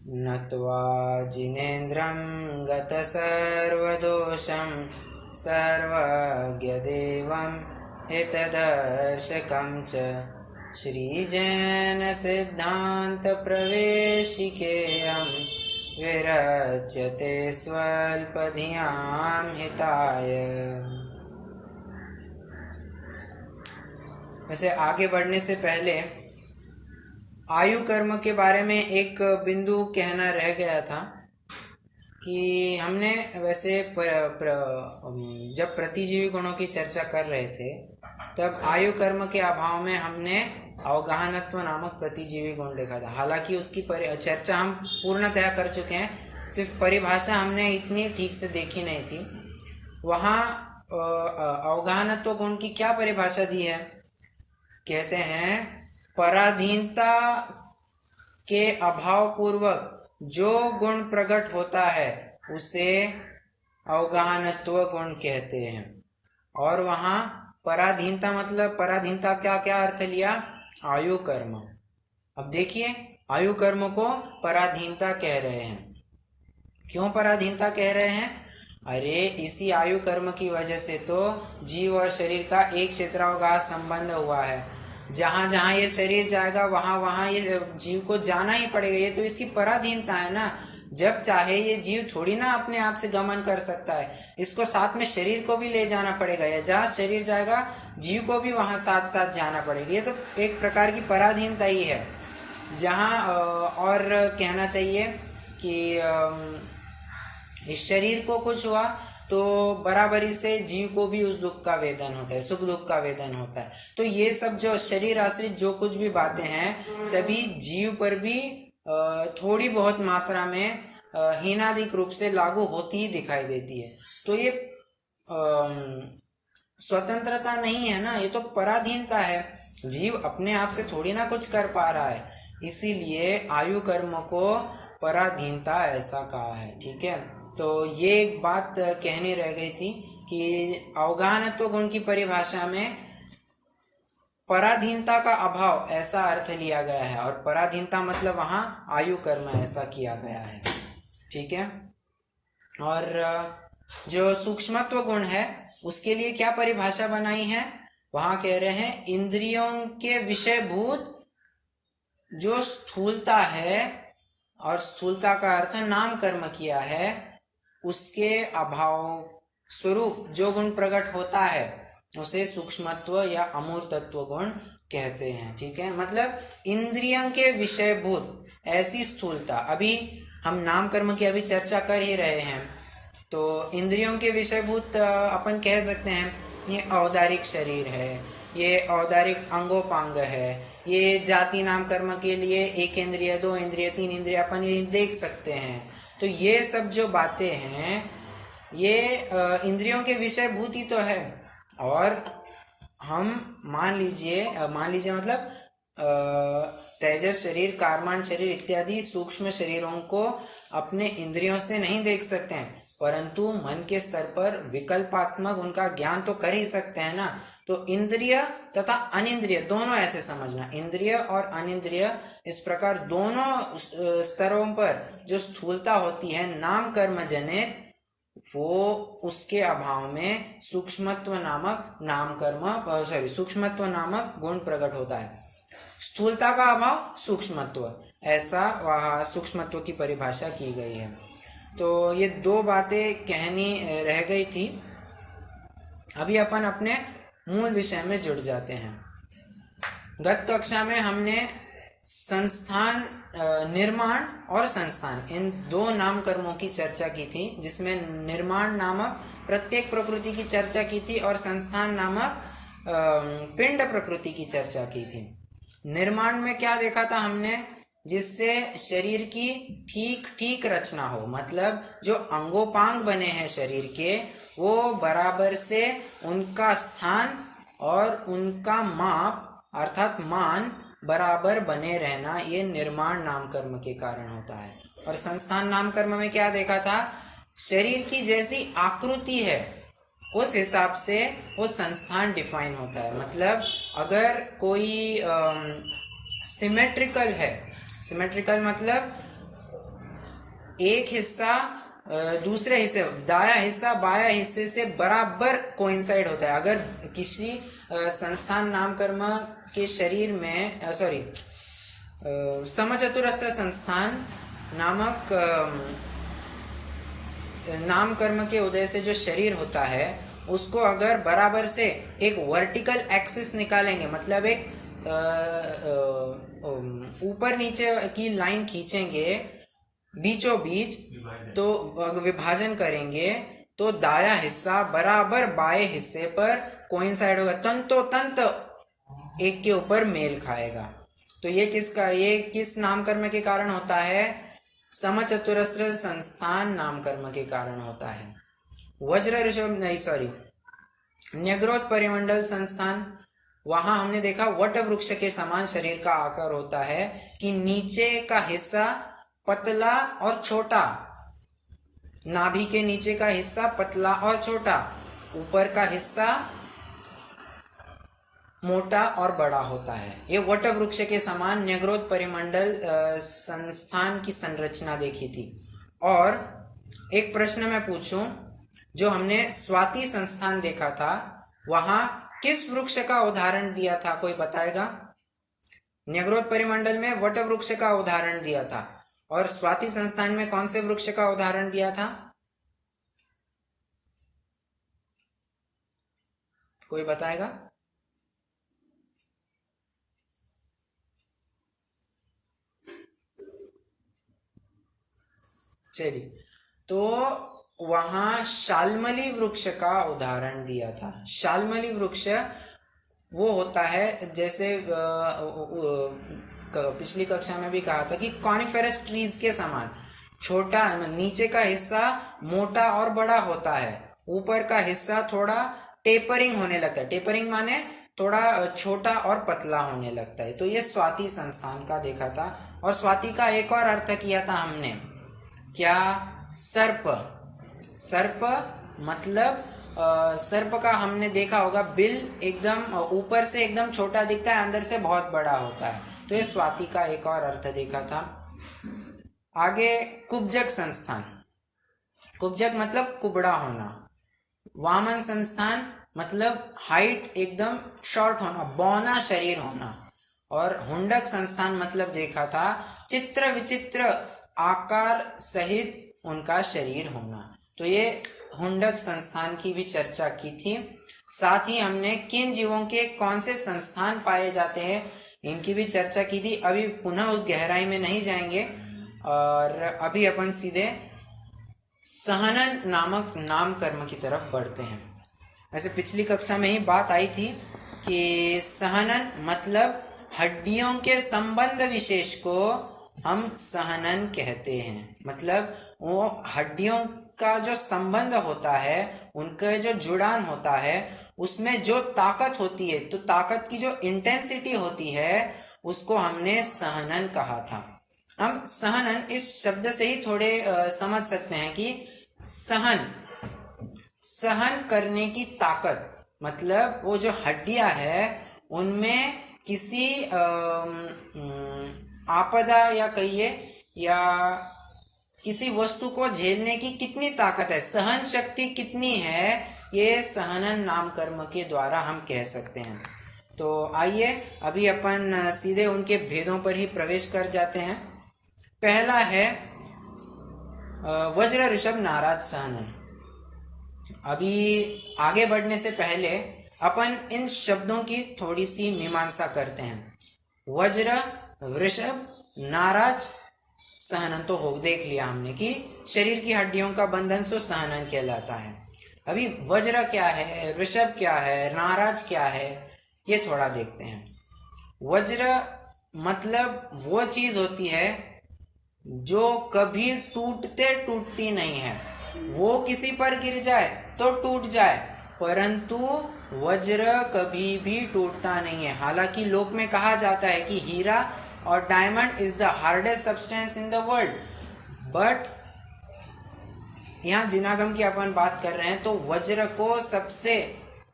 नत्वा जिनेन्द्रं गतसर्वदोषं सर्वज्ञदेवं हितदर्शकं च श्रीजैनसिद्धान्तप्रवेशिकेयं विरच्यते स्वल्पधियां हिताय। वैसे आगे बढ़ने से पहले आयु कर्म के बारे में एक बिंदु कहना रह गया था कि हमने वैसे जब प्रतिजीवी गुणों की चर्चा कर रहे थे तब आयु कर्म के अभाव में हमने अवगाहनत्व नामक प्रतिजीवी गुण देखा था। हालांकि उसकी चर्चा हम पूर्णतः कर चुके हैं, सिर्फ परिभाषा हमने इतनी ठीक से देखी नहीं थी। वहाँ अवगाहनत्व गुण की क्या परिभाषा दी है? कहते हैं पराधीनता के अभाव पूर्वक जो गुण प्रकट होता है उसे अवगाहनत्व गुण कहते हैं। और वहाँ पराधीनता मतलब पराधीनता क्या क्या अर्थ लिया? आयु कर्म। अब देखिए आयु कर्म को पराधीनता कह रहे हैं। क्यों पराधीनता कह रहे हैं? अरे इसी आयु कर्म की वजह से तो जीव और शरीर का एक क्षेत्रावकाश संबंध हुआ है। जहां जहां ये शरीर जाएगा वहां वहां ये जीव को जाना ही पड़ेगा। ये तो इसकी पराधीनता है ना। जब चाहे ये जीव थोड़ी ना अपने आप से गमन कर सकता है, इसको साथ में शरीर को भी ले जाना पड़ेगा, या जहाँ शरीर जाएगा जीव को भी वहां साथ साथ जाना पड़ेगा। ये तो एक प्रकार की पराधीनता ही है। जहाँ और कहना चाहिए कि इस शरीर को कुछ हुआ तो बराबरी से जीव को भी उस दुख का वेदन होता है, सुख दुख का वेदन होता है। तो ये सब जो शरीर आश्रित जो कुछ भी बातें हैं सभी जीव पर भी थोड़ी बहुत मात्रा में हीनादिक रूप से लागू होती ही दिखाई देती है। तो ये स्वतंत्रता नहीं है ना, ये तो पराधीनता है। जीव अपने आप से थोड़ी ना कुछ कर पा रहा है, इसीलिए आयु कर्म को पराधीनता ऐसा कहा है। ठीक है, तो ये एक बात कहनी रह गई थी कि अवगाहनत्व गुण की परिभाषा में पराधीनता का अभाव ऐसा अर्थ लिया गया है, और पराधीनता मतलब वहां आयु कर्म ऐसा किया गया है। ठीक है, और जो सूक्ष्मत्व गुण है उसके लिए क्या परिभाषा बनाई है? वहां कह रहे हैं इंद्रियों के विषयभूत जो स्थूलता है, और स्थूलता का अर्थ नाम कर्म किया है, उसके अभाव स्वरूप जो गुण प्रकट होता है उसे सूक्ष्मत्व या अमूर्तत्व गुण कहते हैं। ठीक है, मतलब इंद्रियों के विषयभूत ऐसी स्थूलता। अभी हम नाम कर्म की अभी चर्चा कर ही रहे हैं, तो इंद्रियों के विषयभूत अपन कह सकते हैं ये औदारिक शरीर है, ये औदारिक अंगोपांग है, ये जाति नाम कर्म के लिए एक इंद्रिय, दो इंद्रिय, तीन इंद्रिय अपन ये देख सकते हैं। तो ये सब जो बातें हैं ये इंद्रियों के विषयभूत ही तो है। और हम मान लीजिए मतलब तेजस शरीर, कारमान शरीर इत्यादि सूक्ष्म शरीरों को अपने इंद्रियों से नहीं देख सकते हैं, परंतु मन के स्तर पर विकल्पात्मक उनका ज्ञान तो कर ही सकते हैं ना। तो इंद्रिय तथा अनिंद्रिय दोनों ऐसे समझना, इंद्रिय और अनिंद्रिय इस प्रकार दोनों स्तरों पर जो स्थूलता होती है नाम कर्म जनित, वो उसके अभाव में सूक्ष्मत्व नामक गुण प्रकट होता है। स्थूलता का अभाव सूक्ष्मत्व, ऐसा वहाँ सूक्ष्मत्व की परिभाषा की गई है। तो ये दो बातें कहनी रह गई थी। अभी अपन अपने मूल विषय में जुड़ जाते हैं। गत कक्षा में हमने संस्थान, निर्माण और संस्थान, इन दो नाम कर्मों की चर्चा की थी, जिसमें निर्माण नामक प्रत्येक प्रकृति की चर्चा की थी और संस्थान नामक पिंड प्रकृति की चर्चा की थी। निर्माण में क्या देखा था हमने? जिससे शरीर की ठीक ठीक रचना हो, मतलब जो अंगोपांग बने हैं शरीर के वो बराबर से उनका स्थान और उनका माप अर्थात मान बराबर बने रहना, ये निर्माण नाम कर्म के कारण होता है। और संस्थान नाम कर्म में क्या देखा था? शरीर की जैसी आकृति है उस हिसाब से वो संस्थान डिफाइन होता है। मतलब अगर कोई सिमेट्रिकल है, सिमेट्रिकल मतलब एक हिस्सा दूसरे हिस्से, दाया हिस्सा बाया हिस्से से बराबर कोइंसाइड होता है। अगर किसी संस्थान नामकर्म के शरीर में समचतुरस्र संस्थान नामक नाम कर्म के उदय से जो शरीर होता है उसको अगर बराबर से एक वर्टिकल एक्सिस निकालेंगे, मतलब एक ऊपर नीचे की लाइन खींचेंगे बीचों बीच, तो विभाजन करेंगे तो दाया हिस्सा बराबर बाएं हिस्से पर कोइंसाइड होगा, तंतोतंत एक के ऊपर मेल खाएगा। तो ये किस नामकर्म के कारण होता है? समचतुरस्र संस्थान नामकर्म के कारण होता है। वज्र ऋषभ न्यग्रोध परिमंडल संस्थान, वहां हमने देखा वट वृक्ष के समान शरीर का आकार होता है कि नीचे का हिस्सा पतला और छोटा, नाभि के नीचे का हिस्सा पतला और छोटा, ऊपर का हिस्सा मोटा और बड़ा होता है। ये वट वृक्ष के समान न्यग्रोध परिमंडल संस्थान की संरचना देखी थी। और एक प्रश्न मैं पूछूं, जो हमने स्वाति संस्थान देखा था वहां किस वृक्ष का उदाहरण दिया था? कोई बताएगा? न्यग्रोध परिमंडल में वट वृक्ष का उदाहरण दिया था और स्वाति संस्थान में कौन से वृक्ष का उदाहरण दिया था? कोई बताएगा? चलिए, तो वहां शाल्मली वृक्ष का उदाहरण दिया था। शाल्मली वृक्ष वो होता है, जैसे पिछली कक्षा में भी कहा था कि कॉनिफेरस ट्रीज के समान छोटा, नीचे का हिस्सा मोटा और बड़ा होता है, ऊपर का हिस्सा थोड़ा टेपरिंग होने लगता है। टेपरिंग माने थोड़ा छोटा और पतला होने लगता है। तो ये स्वाति संस्थान का देखा था। और स्वाति का एक और अर्थ किया था हमने, क्या? सर्प। सर्प मतलब सर्प का हमने देखा होगा बिल एकदम ऊपर से एकदम छोटा दिखता है, अंदर से बहुत बड़ा होता है। तो ये स्वाति का एक और अर्थ देखा था। आगे कुब्जक संस्थान। कुब्जक मतलब कुबड़ा होना। वामन संस्थान मतलब हाइट एकदम शॉर्ट होना, बौना शरीर होना। और हुंडक संस्थान मतलब देखा था चित्र विचित्र आकार सहित उनका शरीर होना। तो ये हुंडक संस्थान की भी चर्चा की थी। साथ ही हमने किन जीवों के कौन से संस्थान पाए जाते हैं इनकी भी चर्चा की थी। अभी पुनः उस गहराई में नहीं जाएंगे और अभी अपन सीधे सहनन नामक नाम कर्म की तरफ बढ़ते हैं। ऐसे पिछली कक्षा में ही बात आई थी कि सहनन मतलब हड्डियों के संबंध विशेष को हम सहनन कहते हैं। मतलब वो हड्डियों का जो संबंध होता है, उनका जो जुड़ान होता है, उसमें जो ताकत होती है, तो ताकत की जो इंटेंसिटी होती है उसको हमने सहनन कहा था। हम सहनन इस शब्द से ही थोड़े समझ सकते हैं कि सहन करने की ताकत, मतलब वो जो हड्डियां है उनमें किसी आपदा या कहिए या किसी वस्तु को झेलने की कितनी ताकत है, सहन शक्ति कितनी है, ये सहनन नाम कर्म के द्वारा हम कह सकते हैं। तो आइए अभी अपन सीधे उनके भेदों पर ही प्रवेश कर जाते हैं। पहला है वज्र ऋषभ नाराज सहनन। अभी आगे बढ़ने से पहले अपन इन शब्दों की थोड़ी सी मीमांसा करते हैं। वज्र, वृषभ, नाराज, सहनन तो हो देख लिया हमने कि शरीर की हड्डियों का बंधन सो सहनन कहलाता है। अभी वज्र क्या है, वृषभ क्या है, नाराज क्या है, ये थोड़ा देखते हैं। वज्र मतलब वो चीज होती है जो कभी टूटती नहीं है। वो किसी पर गिर जाए तो टूट जाए, परंतु वज्र कभी भी टूटता नहीं है। हालांकि लोक में कहा जाता है कि हीरा और diamond is the hardest substance in the world, but यहाँ जिनागम की अपन बात कर रहे हैं तो वज्र को सबसे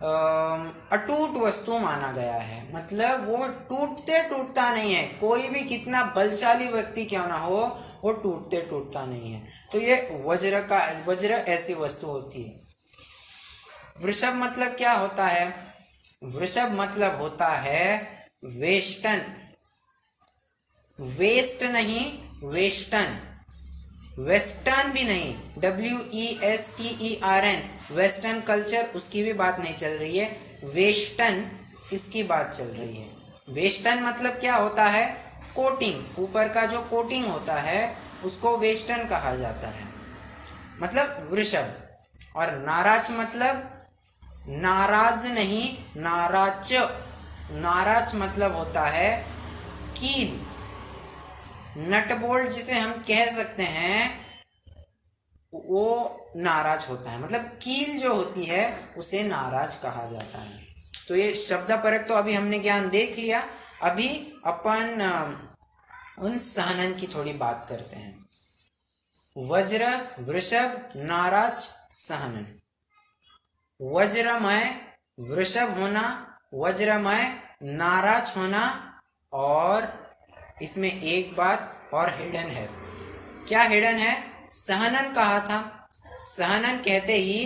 अटूट वस्तु माना गया है, मतलब वो टूटते टूटता नहीं है, कोई भी कितना बलशाली व्यक्ति क्यों ना हो वो टूटते टूटता नहीं है। तो ये वज्र ऐसी वस्तु होती है। वृषभ मतलब क्या होता है? वृषभ मतलब होता है वेस्टर्न, वेस्ट नहीं वेस्टर्न, वेस्टर्न भी नहीं, WESTERN, वेस्टर्न कल्चर उसकी भी बात नहीं चल रही है, वेस्टर्न इसकी बात चल रही है। वेस्टर्न मतलब क्या होता है? कोटिंग, ऊपर का जो कोटिंग होता है उसको वेस्टर्न कहा जाता है, मतलब वृषभ। और नाराज मतलब नाराज नहीं, नाराज, नाराज मतलब होता है कील, नट बोल्ट जिसे हम कह सकते हैं वो नाराज होता है, मतलब कील जो होती है उसे नाराज कहा जाता है। तो ये शब्द परक तो अभी हमने ज्ञान देख लिया। अभी अपन उन सहनन की थोड़ी बात करते हैं। वज्र, वृषभ, नाराज, सहनन। वज्रमय वृषभ होना, वज्रमय नाराज होना, और इसमें एक बात और हिडन है। क्या हिडन है? सहनन कहा था, सहनन कहते ही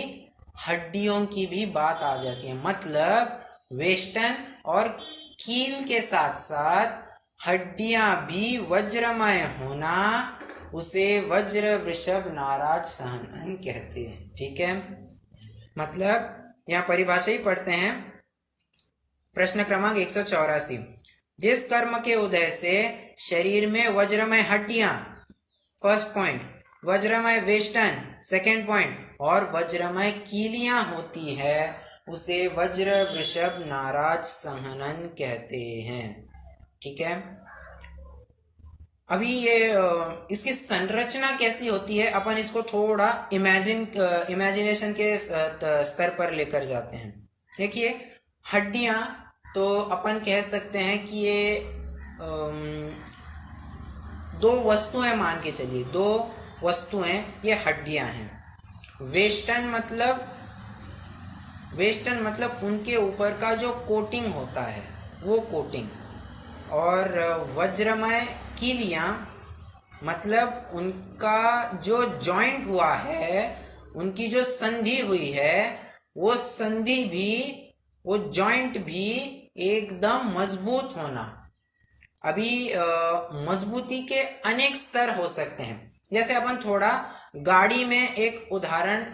हड्डियों की भी बात आ जाती है, मतलब वेस्टर्न और कील के साथ साथ हड्डियां भी वज्रमय होना, उसे वज्र, वृषभ, नाराज, सहनन कहते हैं। ठीक है, मतलब यहाँ परिभाषा ही पढ़ते हैं। प्रश्न क्रमांक 184, जिस कर्म के उदय से शरीर में वज्रमय हड्डियां, फर्स्ट पॉइंट, वज्रमय वेष्टन, सेकेंड पॉइंट, और वज्रमय कीलियां होती है उसे वज्र, वृषभ, नाराज, सहनन कहते हैं। ठीक है, अभी ये इसकी संरचना कैसी होती है अपन इसको थोड़ा इमेजिनेशन के स्तर पर लेकर जाते हैं। देखिए, हड्डियां तो अपन कह सकते हैं कि ये दो वस्तुएं मान के चलिए, दो वस्तुएं ये हड्डियां हैं। वेस्टर्न मतलब उनके ऊपर का जो कोटिंग होता है वो कोटिंग, और वज्रमय कीलियां मतलब उनका जो जॉइंट हुआ है, उनकी जो संधि हुई है वो संधि भी, वो जॉइंट भी एकदम मजबूत होना। अभी मजबूती के अनेक स्तर हो सकते हैं। जैसे अपन थोड़ा गाड़ी में एक उदाहरण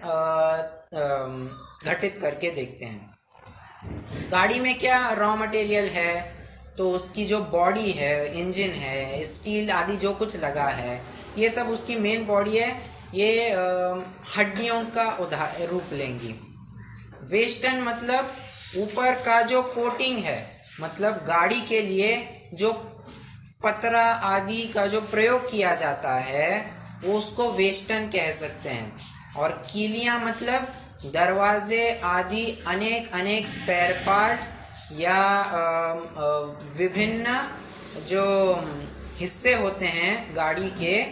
घटित करके देखते हैं। गाड़ी में क्या रॉ मटेरियल है, तो उसकी जो बॉडी है, इंजन है, स्टील आदि जो कुछ लगा है, ये सब उसकी मेन बॉडी है, ये हड्डियों का रूप लेंगी। वेस्टर्न मतलब ऊपर का जो कोटिंग है, मतलब गाड़ी के लिए जो पतरा आदि का जो प्रयोग किया जाता है वो उसको वेस्टर्न कह सकते हैं। और कीलियां मतलब दरवाजे आदि अनेक अनेक स्पेयर पार्ट्स या विभिन्न जो हिस्से होते हैं गाड़ी के,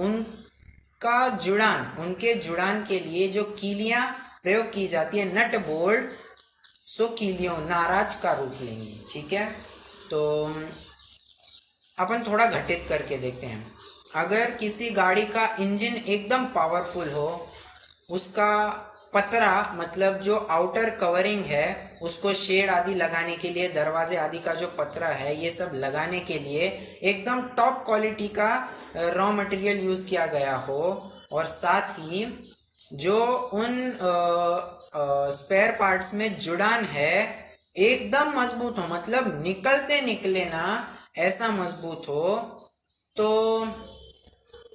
उनका जुड़ान, उनके जुड़ान के लिए जो कीलियां प्रयोग की जाती है, नट बोल्ट, सो कीलियों नाराज का रूप लेंगी। ठीक है, तो अपन थोड़ा घटित करके देखते हैं। अगर किसी गाड़ी का इंजन एकदम पावरफुल हो, उसका पतरा मतलब जो आउटर कवरिंग है उसको शेड आदि लगाने के लिए, दरवाजे आदि का जो पतरा है ये सब लगाने के लिए एकदम टॉप क्वालिटी का रॉ मटेरियल यूज किया गया हो, और साथ ही जो उन स्पेयर पार्ट्स में जुड़ान है एकदम मजबूत हो, मतलब निकलते निकले ना ऐसा मजबूत हो, तो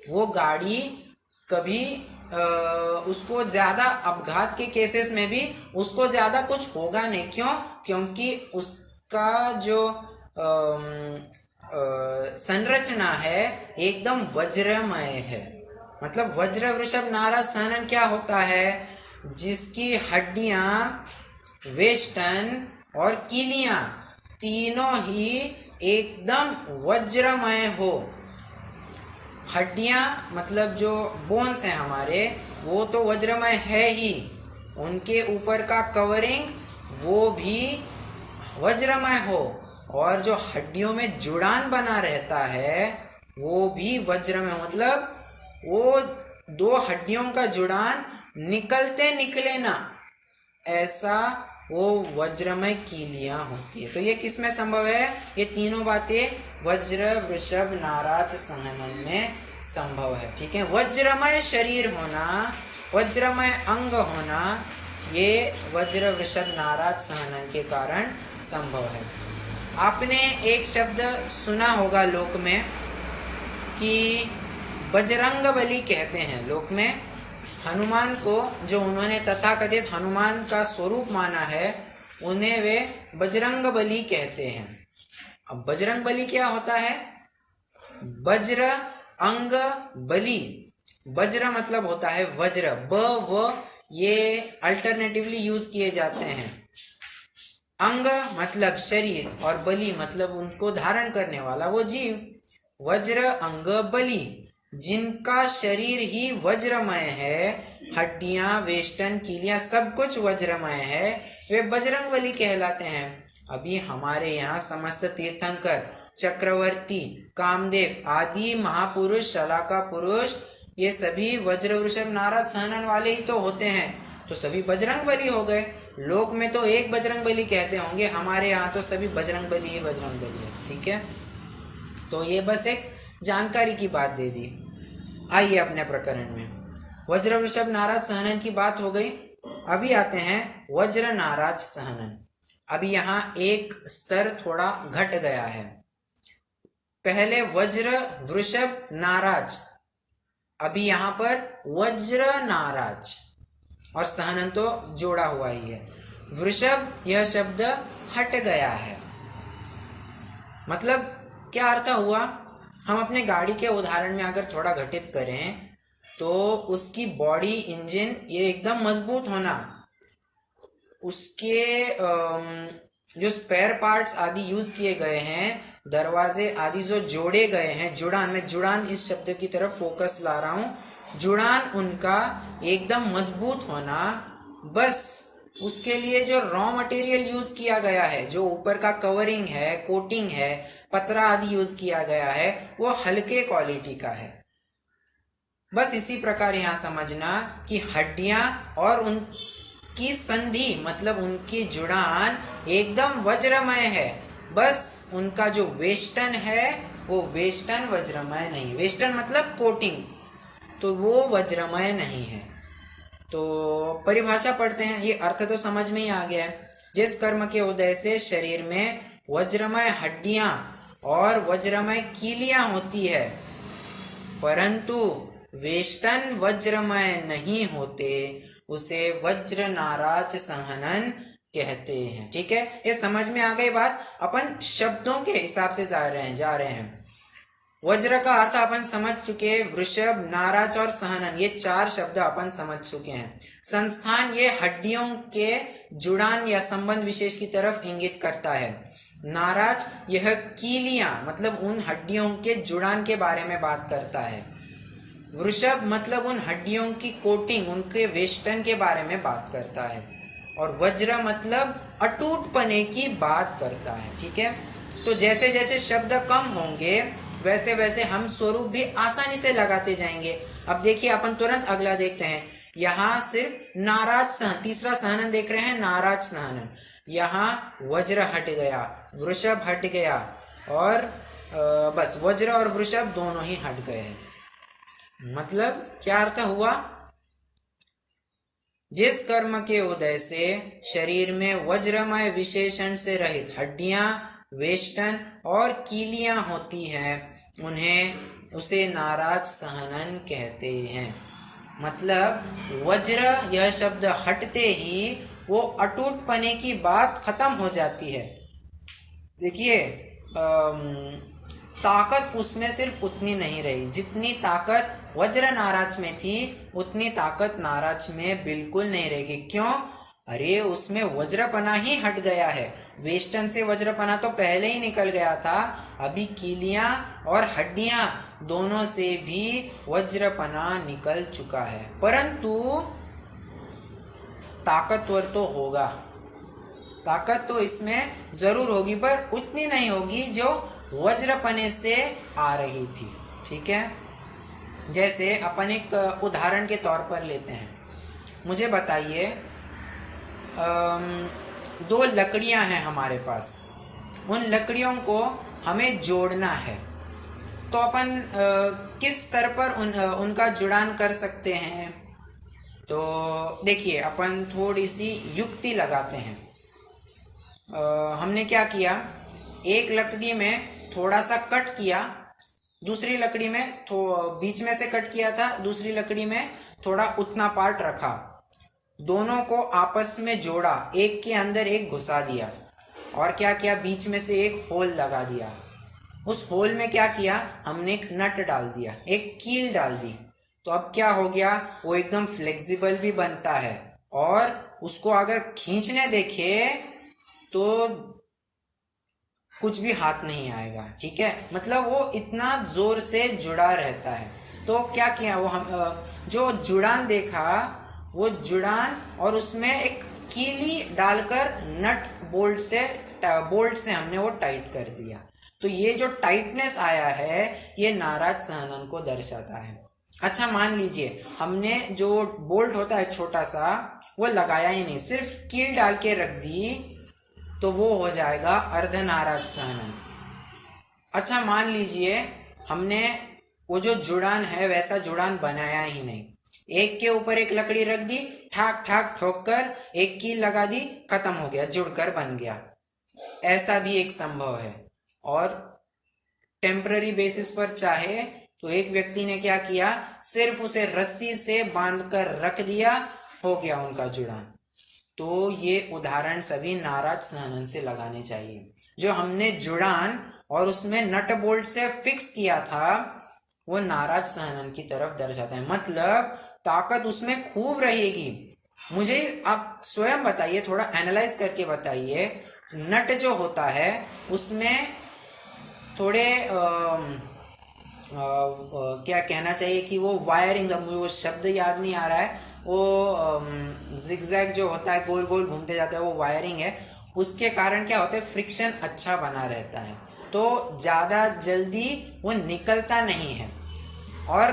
वो गाड़ी कभी उसको ज्यादा अपघात के केसेस में भी उसको ज्यादा कुछ होगा नहीं। क्यों? क्योंकि उसका जो संरचना है एकदम वज्रमय है। मतलब वज्र, वृषभ, नाराज, सहनन क्या होता है? जिसकी हड्डियां वेस्टर्न और कीलियां तीनों ही एकदम वज्रमय हो। हड्डियां मतलब जो बोन्स हैं हमारे, वो तो वज्रमय है ही, उनके ऊपर का कवरिंग वो भी वज्रमय हो, और जो हड्डियों में जुड़ान बना रहता है वो भी वज्रमय, मतलब वो दो हड्डियों का जुड़ान निकलते निकले ना, ऐसा वो वज्रमय कीलियां होती है। तो ये किस में संभव है? ये तीनों बातें वज्र, वृषभ, नाराज, संहनन में संभव है। ठीक है, वज्रमय शरीर होना, वज्रमय अंग होना, ये वज्र, वृषभ, नाराज, संहनन के कारण संभव है। आपने एक शब्द सुना होगा लोक में कि बजरंगबली कहते हैं। लोक में हनुमान को, जो उन्होंने तथाकथित हनुमान का स्वरूप माना है, उन्हें वे बजरंगबली कहते हैं। अब बजरंगबली क्या होता है? वज्र, अंग, बली। वज्र मतलब होता है वज्र, ब व ये अल्टरनेटिवली यूज किए जाते हैं। अंग मतलब शरीर, और बलि मतलब उनको धारण करने वाला वो जीव। वज्र, अंग, बलि, जिनका शरीर ही वज्रमय है, हड्डियां, वेष्टन, कीलियां सब कुछ वज्रमय है, वे बजरंगबली कहलाते हैं। अभी हमारे यहाँ समस्त तीर्थंकर, चक्रवर्ती, कामदेव आदि महापुरुष, शलाका पुरुष, ये सभी वज्र, वृषभ, नाराज, सहनन वाले ही तो होते हैं, तो सभी बजरंगबली हो गए। लोक में तो एक बजरंगबली कहते होंगे, हमारे यहाँ तो सभी बजरंगबली ही बजरंगबली है। ठीक है, तो ये बस एक जानकारी की बात दे दी। आइए अपने प्रकरण में, वज्र, वृषभ, नाराज, सहनन की बात हो गई। अभी आते हैं वज्र, नाराज, सहनन। अभी यहाँ एक स्तर थोड़ा घट गया है। पहले वज्र, वृषभ, नाराज, अभी यहाँ पर वज्र, नाराज, और सहनन तो जोड़ा हुआ ही है। वृषभ यह शब्द हट गया है। मतलब क्या अर्थ हुआ? हम अपने गाड़ी के उदाहरण में अगर थोड़ा घटित करें तो उसकी बॉडी, इंजन, ये एकदम मजबूत होना, उसके जो स्पेयर पार्ट्स आदि यूज किए गए हैं, दरवाजे आदि जो जोड़े गए हैं, जुड़ान, मैं जुड़ान इस शब्द की तरफ फोकस ला रहा हूं, जुड़ान उनका एकदम मजबूत होना, बस उसके लिए जो रॉ मटेरियल यूज किया गया है, जो ऊपर का कवरिंग है, कोटिंग है, पतरा आदि यूज किया गया है, वो हल्के क्वालिटी का है। बस इसी प्रकार यहाँ समझना कि हड्डियां और उनकी संधि मतलब उनकी जुड़ान एकदम वज्रमय है, बस उनका जो वेष्टन है वो वेष्टन वज्रमय नहीं। वेष्टन मतलब कोटिंग, तो वो वज्रमय नहीं है। तो परिभाषा पढ़ते हैं, ये अर्थ तो समझ में ही आ गया है। जिस कर्म के उदय से शरीर में वज्रमय हड्डियां और वज्रमय कीलियां होती है, परंतु वेष्टन वज्रमय नहीं होते, उसे वज्र, नाराज, संहनन कहते हैं। ठीक है, ये समझ में आ गई बात। अपन शब्दों के हिसाब से जा रहे हैं। वज्र का अर्थ अपन समझ चुके, वृषभ, नाराज और सहनन, ये चार शब्द अपन समझ चुके हैं। संस्थान ये हड्डियों के जुड़ान या संबंध विशेष की तरफ इंगित करता है। नाराज यह कीलियां मतलब उन हड्डियों के जुड़ान के बारे में बात करता है। वृषभ मतलब उन हड्डियों की कोटिंग, उनके वेष्टन के बारे में बात करता है। और वज्र मतलब अटूटपने की बात करता है। ठीक है, तो जैसे जैसे शब्द कम होंगे वैसे वैसे हम स्वरूप भी आसानी से लगाते जाएंगे। अब देखिए, अपन तुरंत अगला देखते हैं। यहाँ सिर्फ नाराज सहन, तीसरा सहनन देख रहे हैं, नाराज सहनन। यहाँ वज्र हट गया, वृषभ हट गया, और बस वज्र और वृषभ दोनों ही हट गए हैं। मतलब क्या अर्थ हुआ? जिस कर्म के उदय से शरीर में वज्रमय विशेषण से रहित हड्डियां, वेष्टन और कीलियां होती हैं, उसे नाराज सहनन कहते हैं। मतलब वज्र यह शब्द हटते ही वो अटूटपने की बात खत्म हो जाती है। देखिए, ताकत उसमें सिर्फ उतनी नहीं रही जितनी ताकत वज्र नाराज में थी, उतनी ताकत नाराज में बिल्कुल नहीं रहेगी। क्यों? अरे उसमें वज्रपना ही हट गया है। वेष्टन से वज्रपना तो पहले ही निकल गया था, अभी कीलियां और हड्डियां दोनों से भी वज्रपना निकल चुका है, परंतु ताकतवर तो होगा। ताकत तो इसमें जरूर होगी, पर उतनी नहीं होगी जो वज्रपने से आ रही थी। ठीक है, जैसे अपन एक उदाहरण के तौर पर लेते हैं। मुझे बताइए, दो लकड़ियां हैं हमारे पास, उन लकड़ियों को हमें जोड़ना है, तो अपन किस स्तर पर उनका जुड़ान कर सकते हैं? तो देखिए, अपन थोड़ी सी युक्ति लगाते हैं। हमने क्या किया, एक लकड़ी में थोड़ा सा कट किया, दूसरी लकड़ी में बीच में से कट किया था, दूसरी लकड़ी में थोड़ा उतना पार्ट रखा, दोनों को आपस में जोड़ा, एक के अंदर एक घुसा दिया, और क्या किया, बीच में से एक होल लगा दिया। उस होल में क्या किया, हमने एक नट डाल दिया, एक कील डाल दी। तो अब क्या हो गया, वो एकदम फ्लेक्सिबल भी बनता है, और उसको अगर खींचने देखे तो कुछ भी हाथ नहीं आएगा। ठीक है, मतलब वो इतना जोर से जुड़ा रहता है। तो क्या किया, वो हम जो जुड़ान देखा, वो जुड़ान और उसमें एक कीली डालकर नट बोल्ट से हमने वो टाइट कर दिया। तो ये जो टाइटनेस आया है, ये नाराज सहनन को दर्शाता है। अच्छा, मान लीजिए हमने जो बोल्ट होता है छोटा सा, वो लगाया ही नहीं, सिर्फ कील डाल के रख दी, तो वो हो जाएगा अर्धनाराज सहनन। अच्छा, मान लीजिए हमने वो जो जुड़ान है वैसा जुड़ान बनाया ही नहीं, एक के ऊपर एक लकड़ी रख दी, ठाक ठाक ठोक कर एक कील लगा दी, खत्म हो गया, जुड़कर बन गया। ऐसा भी एक संभव है। और टेम्पररी बेसिस पर चाहे तो एक व्यक्ति ने क्या किया, सिर्फ उसे रस्सी से बांधकर रख दिया, हो गया उनका जुड़ान। तो ये उदाहरण सभी नाराज सहनन से लगाने चाहिए। जो हमने जुड़ान और उसमें नट बोल्ट से फिक्स किया था, वो नाराज सहनन की तरफ दर्शाता है, मतलब ताकत उसमें खूब रहेगी। मुझे आप स्वयं बताइए, थोड़ा एनालाइज करके बताइए, नट जो होता है उसमें थोड़े क्या कहना चाहिए कि वो वायरिंग, जब मुझे वो शब्द याद नहीं आ रहा है, वो जिगजैग जो होता है, गोल गोल घूमते जाता है, वो वायरिंग है। उसके कारण क्या होता है, फ्रिक्शन अच्छा बना रहता है, तो ज़्यादा जल्दी वो निकलता नहीं है। और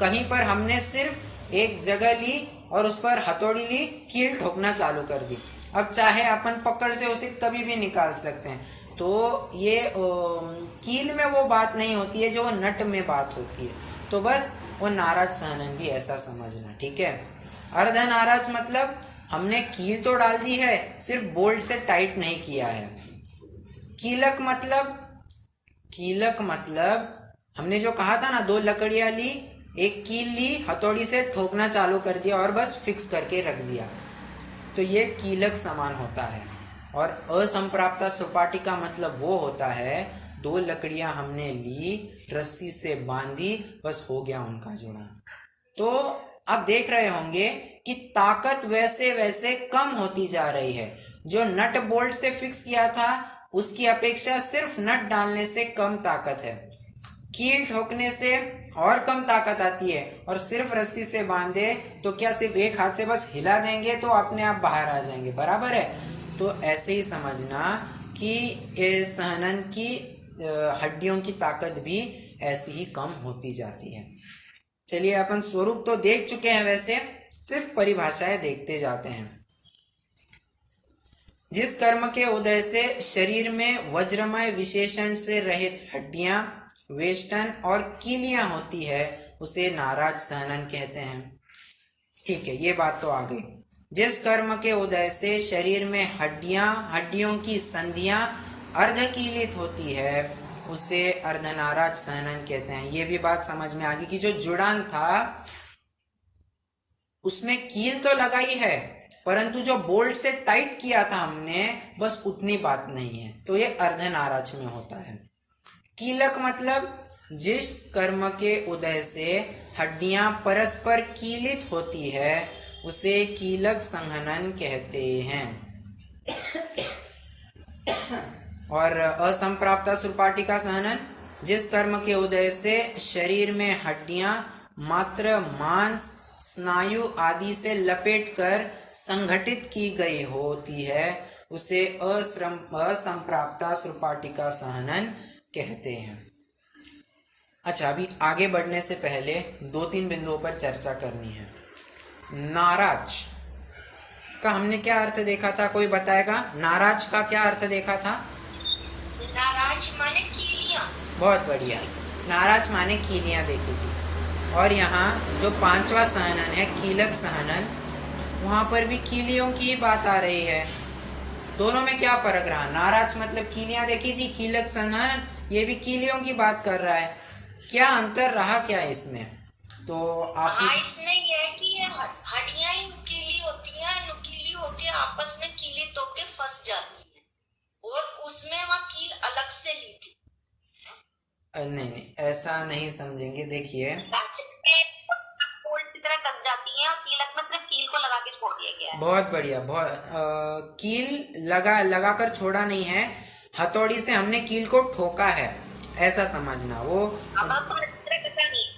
कहीं पर हमने सिर्फ एक जगह ली और उस पर हथौड़ी ली, कील ठोकना चालू कर दी, अब चाहे अपन पकड़ से उसे कभी भी निकाल सकते हैं। तो ये कील में वो बात नहीं होती है जो वो नट में बात होती है। तो बस वो नाराज सहनन भी ऐसा समझना। ठीक है, अर्ध नाराज मतलब हमने कील तो डाल दी है, सिर्फ बोल्ट से टाइट नहीं किया है। कीलक मतलब हमने जो कहा था ना, दो लकड़ियां ली, एक कील ली, हथौड़ी से ठोकना चालू कर दिया और बस फिक्स करके रख दिया, तो ये कीलक समान होता है। और असंप्राप्ता सपाटी का मतलब वो होता है, दो लकड़ियां हमने ली, रस्सी से बांधी, बस हो गया उनका जुड़ान। तो आप देख रहे होंगे कि ताकत वैसे वैसे कम होती जा रही है। जो नट बोल्ट से फिक्स किया था उसकी अपेक्षा सिर्फ नट डालने से कम ताकत है, कील ठोकने से और कम ताकत आती है, और सिर्फ रस्सी से बांधे तो क्या सिर्फ एक हाथ से बस हिला देंगे तो अपने आप बाहर आ जाएंगे, बराबर है। तो ऐसे ही समझना कि सहनन की हड्डियों की ताकत भी ऐसी ही कम होती जाती है। चलिए, अपन स्वरूप तो देख चुके हैं, वैसे सिर्फ परिभाषाएं देखते जाते हैं। जिस कर्म के उदय से शरीर में वज्रमय विशेषण से रहित हड्डियां, वेष्टन और कीलियां होती है, उसे नाराज सहनन कहते हैं। ठीक है, ये बात तो आ गई। जिस कर्म के उदय से शरीर में हड्डियों की संधियां अर्धकीलित होती है, उसे अर्धनाराज सहनन कहते हैं। ये भी बात समझ में आ गई कि जो जुड़ान था उसमें कील तो लगाई है, परंतु जो बोल्ट से टाइट किया था हमने, बस उतनी बात नहीं है, तो ये अर्धनाराज में होता है। कीलक मतलब जिस कर्म के उदय से हड्डियां परस्पर कीलित होती है, उसे कीलक संघनन कहते हैं। और असंप्राप्ता सुरपाटिका सहनन, जिस कर्म के उदय से शरीर में हड्डियां मात्र मांस, स्नायु आदि से लपेटकर संगठित की गई होती है, उसे असंप्राप्ता सुरपाटिका सहनन कहते हैं। अच्छा, अभी आगे बढ़ने से पहले 2-3 बिंदुओं पर चर्चा करनी है। नाराज का हमने क्या अर्थ देखा था, कोई बताएगा? नाराज का क्या अर्थ देखा था? नाराज माने कीलियां। बहुत बढ़िया, नाराज माने कीलियां देखी थी। और यहाँ जो 5वां सहनन है कीलक सहनन, वहां पर भी कीलियों की बात आ रही है। दोनों में क्या फर्क रहा? नाराज मतलब कीलियां देखी थी, कीलक सहनन ये भी कीलियों की बात कर रहा है। क्या अंतर रहा क्या इसमें? तो आप हाँ, इसमें यह है कि ये हड्डियां ही नुकीली होती हैं, नुकीली होके आपस में कीली तो के फंस जाती है, और उसमें वह कील अलग से ली थी। नहीं नहीं, ऐसा नहीं समझेंगे। देखिए, की तरह कस जाती है, और कीलक में सिर्फ कील को लगा के छोड़ दिया गया है। बहुत बढ़िया, बहुत कील लगाकर छोड़ा नहीं है, हथौड़ी से हमने कील को ठोका है, ऐसा समझना। वो अब उसको कसा नहीं है,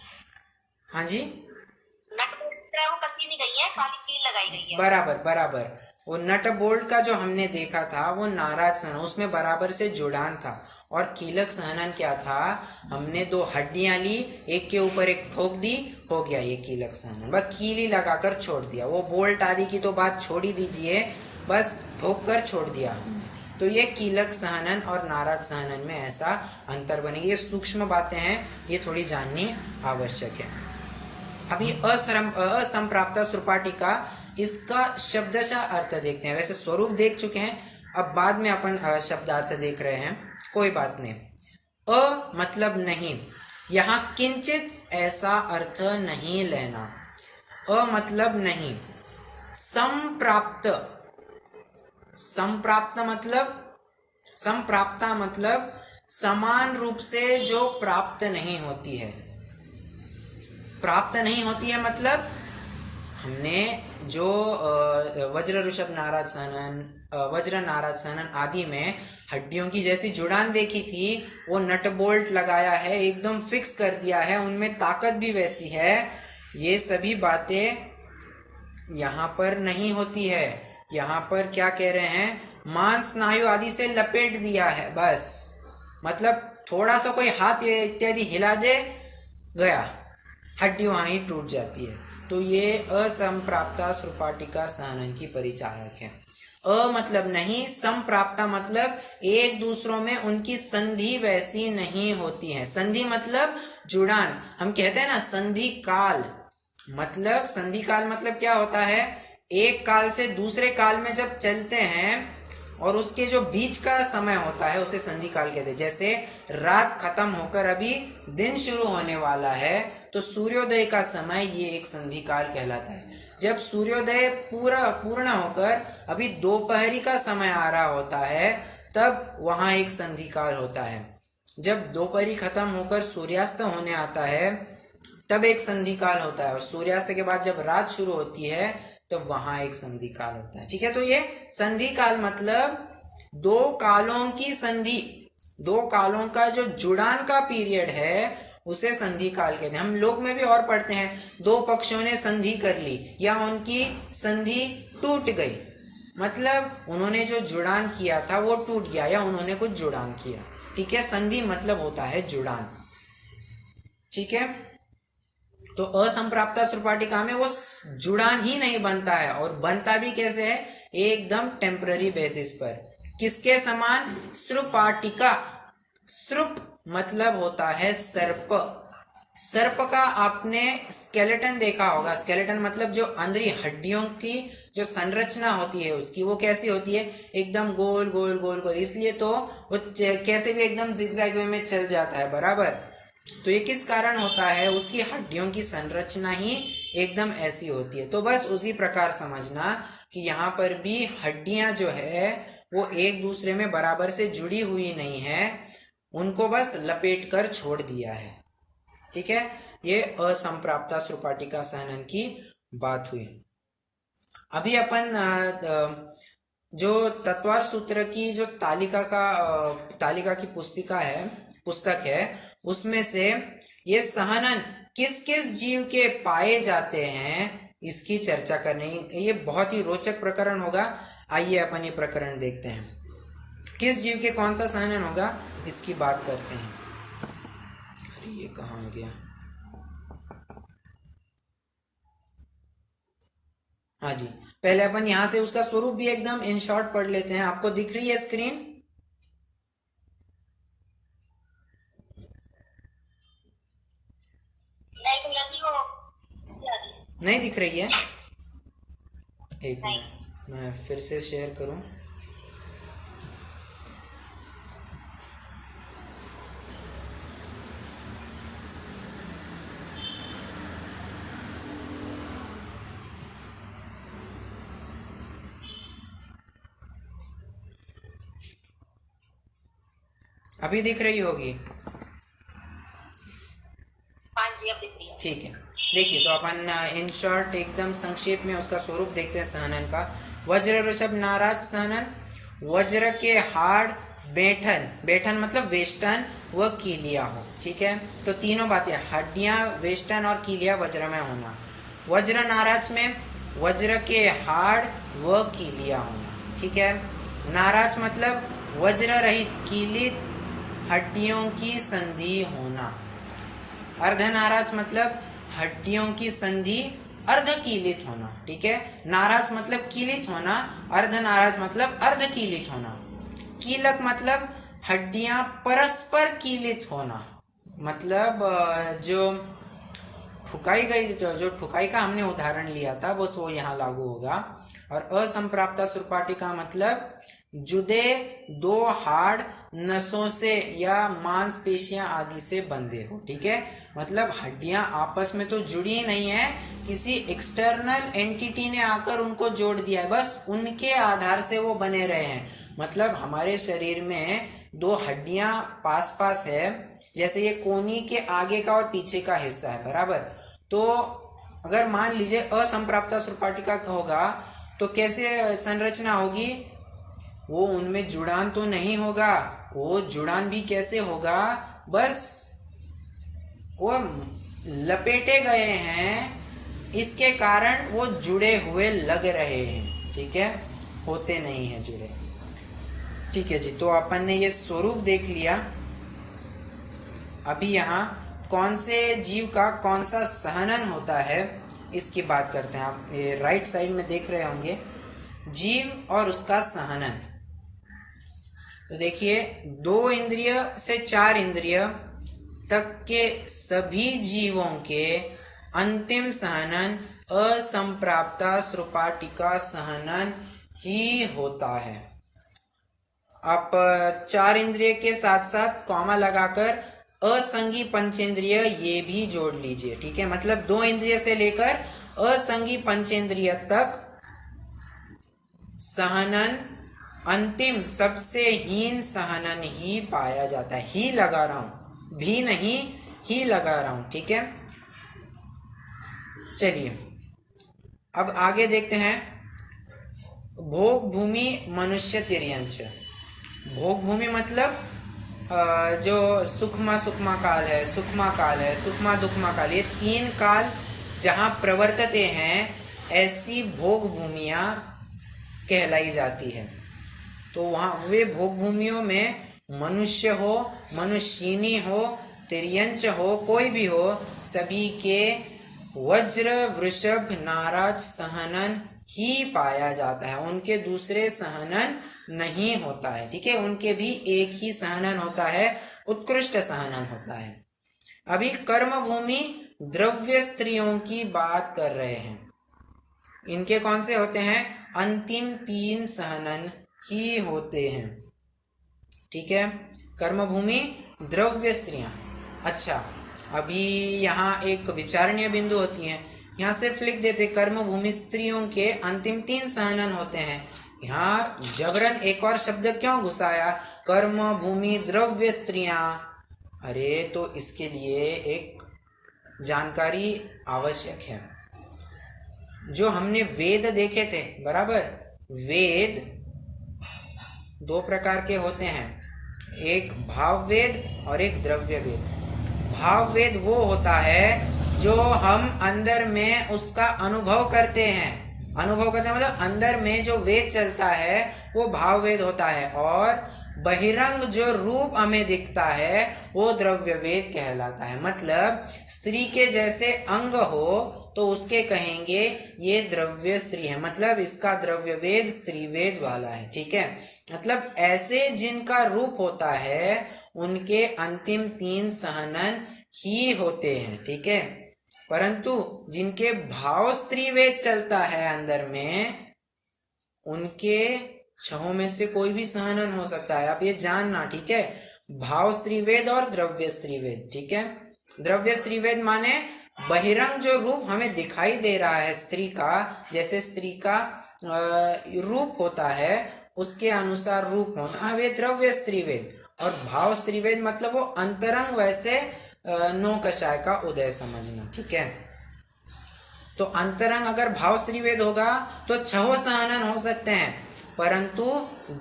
हाँ जी, नट बोल्ट की तरह वो कसी नहीं गई है, खाली कील लगाई गई है। बराबर बराबर। वो नट बोल्ट का जो हमने देखा था वो नाराज सहनन, उसमें बराबर से जुड़ान था। और कीलक सहनन क्या था? हमने 2 हड्डियां ली, एक के ऊपर एक ठोक दी, हो गया ये कीलक सहनन। बस कील ही लगाकर छोड़ दिया। वो बोल्ट आदि की तो बात छोड़ ही दीजिए, बस ठोक कर छोड़ दिया हमने। तो ये कीलक सहनन और नाराज सहनन में ऐसा अंतर बनेगी। ये सूक्ष्म बातें हैं, ये थोड़ी जाननी आवश्यक है। अभी असंप्राप्ता सुरपाटिका, इसका शब्दशः अर्थ देखते हैं। वैसे स्वरूप देख चुके हैं, अब बाद में अपन शब्दार्थ देख रहे हैं, कोई बात नहीं। अ मतलब नहीं, यहाँ किंचित ऐसा अर्थ नहीं लेना। अ मतलब नहीं। संप्राप्त, संप्राप्त मतलब, संप्राप्ता मतलब समान रूप से जो प्राप्त नहीं होती है। प्राप्त नहीं होती है मतलब हमने जो वज्र ऋषभ नाराज सहनन, वज्र नाराज सहनन आदि में हड्डियों की जैसी जुड़ान देखी थी, वो नट बोल्ट लगाया है, एकदम फिक्स कर दिया है, उनमें ताकत भी वैसी है। ये सभी बातें यहाँ पर नहीं होती है। यहाँ पर क्या कह रहे हैं? मांस स्नायु आदि से लपेट दिया है बस। मतलब थोड़ा सा कोई हाथ इत्यादि हिला दे, गया, हड्डी वहां ही टूट जाती है। तो ये असंप्राप्ता सुरपाटिका सहनन की परिचायक है। अ मतलब नहीं, संप्राप्ता मतलब एक दूसरों में उनकी संधि वैसी नहीं होती है। संधि मतलब जुड़ान। हम कहते हैं ना संधि काल, मतलब संधि काल मतलब क्या होता है? एक काल से दूसरे काल में जब चलते हैं और उसके जो बीच का समय होता है उसे संधि काल कहते हैं। जैसे रात खत्म होकर अभी दिन शुरू होने वाला है, तो सूर्योदय का समय ये एक संधि काल कहलाता है। जब सूर्योदय पूर्ण होकर अभी दोपहरी का समय आ रहा होता है, तब वहां एक संधि काल होता है। जब दोपहरी खत्म होकर सूर्यास्त होने आता है, तब एक संधि काल होता है। और सूर्यास्त के बाद जब रात शुरू होती है, तो वहां एक संधि काल होता है। ठीक है, तो ये संधि काल मतलब 2 कालों की संधि, 2 कालों का जो जुड़ान का पीरियड है उसे संधि काल कहते हैं। हम लोग में भी और पढ़ते हैं, 2 पक्षों ने संधि कर ली या उनकी संधि टूट गई, मतलब उन्होंने जो जुड़ान किया था वो टूट गया या उन्होंने कुछ जुड़ान किया। ठीक है, संधि मतलब होता है जुड़ान। ठीक है, तो असंप्राप्ता सुरपाटिका में वो जुड़ान ही नहीं बनता है, और बनता भी कैसे है? एकदम टेम्पररी बेसिस पर। किसके समान? सुरपाटिका। सुप मतलब होता है सर्प। सर्प का आपने स्केलेटन देखा होगा। स्केलेटन मतलब जो अंदरी हड्डियों की जो संरचना होती है उसकी, वो कैसी होती है? एकदम गोल गोल गोल गोल। इसलिए तो वो कैसे भी एकदम जिगजैग वे में चल जाता है, बराबर। तो ये किस कारण होता है? उसकी हड्डियों की संरचना ही एकदम ऐसी होती है। तो बस उसी प्रकार समझना कि यहाँ पर भी हड्डियां जो है वो एक दूसरे में बराबर से जुड़ी हुई नहीं है, उनको बस लपेट कर छोड़ दिया है। ठीक है, ये असंप्राप्ता सुरपाटिका सहनन की बात हुई। अभी अपन जो तत्वार सूत्र की जो तालिका की पुस्तक है, उसमें से ये सहनन किस किस जीव के पाए जाते हैं इसकी चर्चा करनी। ये बहुत ही रोचक प्रकरण होगा। आइए अपन ये प्रकरण देखते हैं। किस जीव के कौन सा सहनन होगा इसकी बात करते हैं। अरे ये कहाँ आ गया? हाँ जी, पहले अपन यहां से उसका स्वरूप भी एकदम इन शॉर्ट पढ़ लेते हैं। आपको दिख रही है स्क्रीन? नहीं दिख रही है? एक मिनट मैं फिर से शेयर करूं। अभी दिख रही होगी? हाँ जी, अब दिख रही है। ठीक है, देखिए तो अपन इन शॉर्ट एकदम संक्षेप में उसका स्वरूप देखते हैं सहनन का। वज्र ऋषभ नाराज सहनन। वज्र के हाड़ बेठन, बेठन मतलब वेष्टन व कीलिया हो। ठीक है, तो तीनों बातें, हड्डियां, वेष्टन और कीलिया वज्र में होना। वज्र नाराज में वज्र के हाड़ व कीलिया होना। ठीक है, नाराज मतलब वज्र रहित कीलित हड्डियों की संधि होना। अर्धनाराज मतलब हड्डियों की संधि अर्ध कीलित होना। ठीक है, नाराज मतलब कीलित होना, अर्धनाराज मतलब अर्ध कीलित होना। कीलक मतलब हड्डियां परस्पर कीलित होना, मतलब जो ठुकाई गई, जो ठुकाई का हमने उदाहरण लिया था बस वो यहाँ लागू होगा। और असंप्राप्ता सुरपाटी का मतलब जुदे दो हाड़ नसों से या मांसपेशियां आदि से बंधे हो। ठीक है, मतलब हड्डियां आपस में तो जुड़ी ही नहीं है, किसी एक्सटर्नल एंटिटी ने आकर उनको जोड़ दिया है, बस उनके आधार से वो बने रहे हैं। मतलब हमारे शरीर में दो हड्डियां पास पास है, जैसे ये कोहनी के आगे का और पीछे का हिस्सा है, बराबर। तो अगर मान लीजिए असंप्राप्ता सुरपाटिका होगा तो कैसे संरचना होगी? वो उनमें जुड़ान तो नहीं होगा, वो जुड़ान भी कैसे होगा, बस वो लपेटे गए हैं, इसके कारण वो जुड़े हुए लग रहे हैं। ठीक है, होते नहीं है जुड़े। ठीक है जी, तो अपन ने ये स्वरूप देख लिया। अभी यहाँ कौन से जीव का कौन सा सहनन होता है इसकी बात करते हैं। आप ये राइट साइड में देख रहे होंगे, जीव और उसका सहनन। तो देखिए, 2 इंद्रिय से 4 इंद्रिय तक के सभी जीवों के अंतिम सहनन असंप्राप्ता सुरपाटिका सहनन ही होता है। आप 4 इंद्रिय के साथ साथ कॉमा लगाकर असंगी पंचेंद्रिय ये भी जोड़ लीजिए। ठीक है, मतलब 2 इंद्रिय से लेकर असंगी पंचेंद्रिय तक सहनन अंतिम सबसे हीन सहनन ही पाया जाता है। ही लगा रहा हूं, भी नहीं, ही लगा रहा हूं। ठीक है, चलिए अब आगे देखते हैं। भोग भूमि मनुष्य तिर्यंच। भोग भूमि मतलब जो सुखमा सुखमा काल है, सुखमा काल है, सुखमा दुखमा काल, ये 3 काल जहाँ प्रवर्तते हैं, ऐसी भोग भूमियाँ कहलाई जाती है। तो वहाँ वे भोग भूमियों में मनुष्य हो, मनुष्यिनी हो, तिर्यंच हो, कोई भी हो, सभी के वज्र वृषभ नाराज सहनन ही पाया जाता है। उनके दूसरे सहनन नहीं होता है। ठीक है, उनके भी एक ही सहनन होता है, उत्कृष्ट सहनन होता है। अभी कर्म भूमि द्रव्य स्त्रियों की बात कर रहे हैं। इनके कौन से होते हैं? अंतिम 3 सहनन ही होते हैं। ठीक है, कर्म भूमि द्रव्य स्त्रियां। अच्छा, अभी यहाँ एक विचारणीय बिंदु होती है, यहाँ सिर्फ लिख देते कर्म भूमि स्त्रियों के अंतिम 3 सहनन होते हैं। यहाँ जबरन एक और शब्द क्यों घुसाया, कर्म भूमि द्रव्य स्त्रियां? अरे तो इसके लिए एक जानकारी आवश्यक है। जो हमने वेद देखे थे, बराबर, वेद 2 प्रकार के होते हैं, एक भाव वेद और एक द्रव्य वेद। भाव वेद वो होता है जो हम अंदर में उसका अनुभव करते हैं, अनुभव करते हैं मतलब अंदर में जो वेद चलता है वो भाव वेद होता है, और बहिरंग जो रूप हमें दिखता है वो द्रव्य वेद कहलाता है। मतलब स्त्री के जैसे अंग हो तो उसके कहेंगे ये द्रव्य स्त्री है, मतलब इसका द्रव्य वेद स्त्री वेद वाला है। ठीक है, मतलब ऐसे जिनका रूप होता है उनके अंतिम 3 सहनन ही होते हैं। ठीक है, परंतु जिनके भाव स्त्री वेद चलता है अंदर में, उनके छहों में से कोई भी सहनन हो सकता है। आप ये जानना, ठीक है, भाव स्त्रीवेद और द्रव्य स्त्रीवेद। ठीक है, द्रव्य स्त्रीवेद माने बहिरंग जो रूप हमें दिखाई दे रहा है स्त्री का, जैसे स्त्री का रूप होता है उसके अनुसार रूप होना, वे द्रव्य स्त्रीवेद। और भाव स्त्रीवेद मतलब वो अंतरंग वैसे नो कषाय का उदय समझना। ठीक है, तो अंतरंग अगर भाव स्त्रीवेद होगा तो छहों सहनन हो सकते हैं, परंतु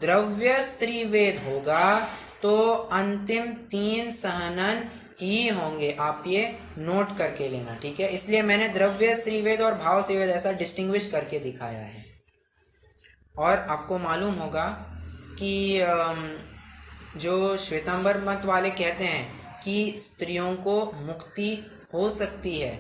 द्रव्य स्त्रीवेद होगा तो अंतिम 3 सहनन ही होंगे। आप ये नोट करके लेना। ठीक है, इसलिए मैंने द्रव्य स्त्रीवेद और भाव स्त्रीवेद ऐसा डिस्टिंग्विश करके दिखाया है। और आपको मालूम होगा कि जो श्वेतांबर मत वाले कहते हैं कि स्त्रियों को मुक्ति हो सकती है,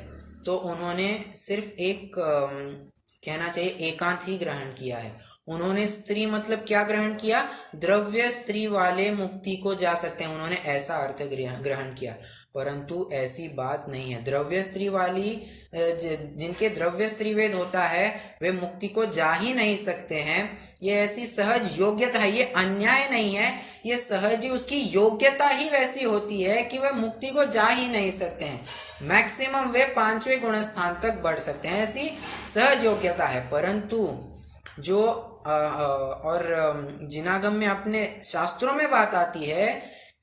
तो उन्होंने सिर्फ एक कहना चाहिए एकांत ही ग्रहण किया है। उन्होंने स्त्री मतलब क्या ग्रहण किया, द्रव्य स्त्री वाले मुक्ति को जा सकते हैं, उन्होंने ऐसा अर्थ ग्रहण किया। परंतु ऐसी बात नहीं है। द्रव्य स्त्री वाली जिनके द्रव्य स्त्रीवेद होता है वे मुक्ति को जा ही नहीं सकते हैं। ये ऐसी सहज योग्यता है, ये अन्याय नहीं है, ये सहज ही उसकी योग्यता ही वैसी होती है कि वह मुक्ति को जा ही नहीं सकते हैं। मैक्सिमम वे 5वें गुण स्थान तक बढ़ सकते हैं, ऐसी सहज योग्यता है। परंतु जो और जिनागम में अपने शास्त्रों में बात आती है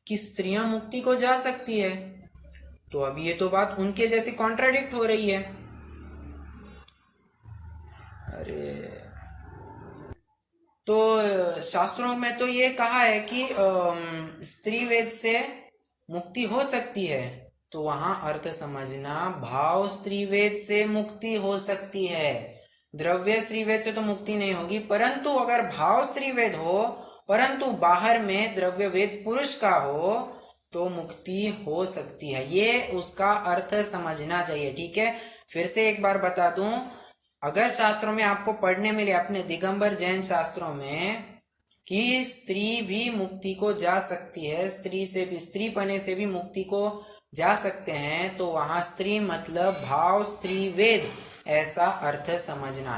कि स्त्रियां मुक्ति को जा सकती है, तो अब ये तो बात उनके जैसी कॉन्ट्राडिक्ट हो रही है। अरे, तो शास्त्रों में तो ये कहा है कि स्त्री वेद से मुक्ति हो सकती है, तो वहां अर्थ समझना, भाव स्त्री वेद से मुक्ति हो सकती है, द्रव्य स्त्री वेद से तो मुक्ति नहीं होगी। परंतु अगर भाव स्त्री वेद हो परंतु बाहर में द्रव्य वेद पुरुष का हो तो मुक्ति हो सकती है, ये उसका अर्थ समझना चाहिए। ठीक है, फिर से एक बार बता दूं, अगर शास्त्रों में आपको पढ़ने मिले अपने दिगंबर जैन शास्त्रों में कि स्त्री भी मुक्ति को जा सकती है, स्त्री से भी, स्त्री पने से भी मुक्ति को जा सकते हैं, तो वहां स्त्री मतलब भाव स्त्री वेद ऐसा अर्थ समझना,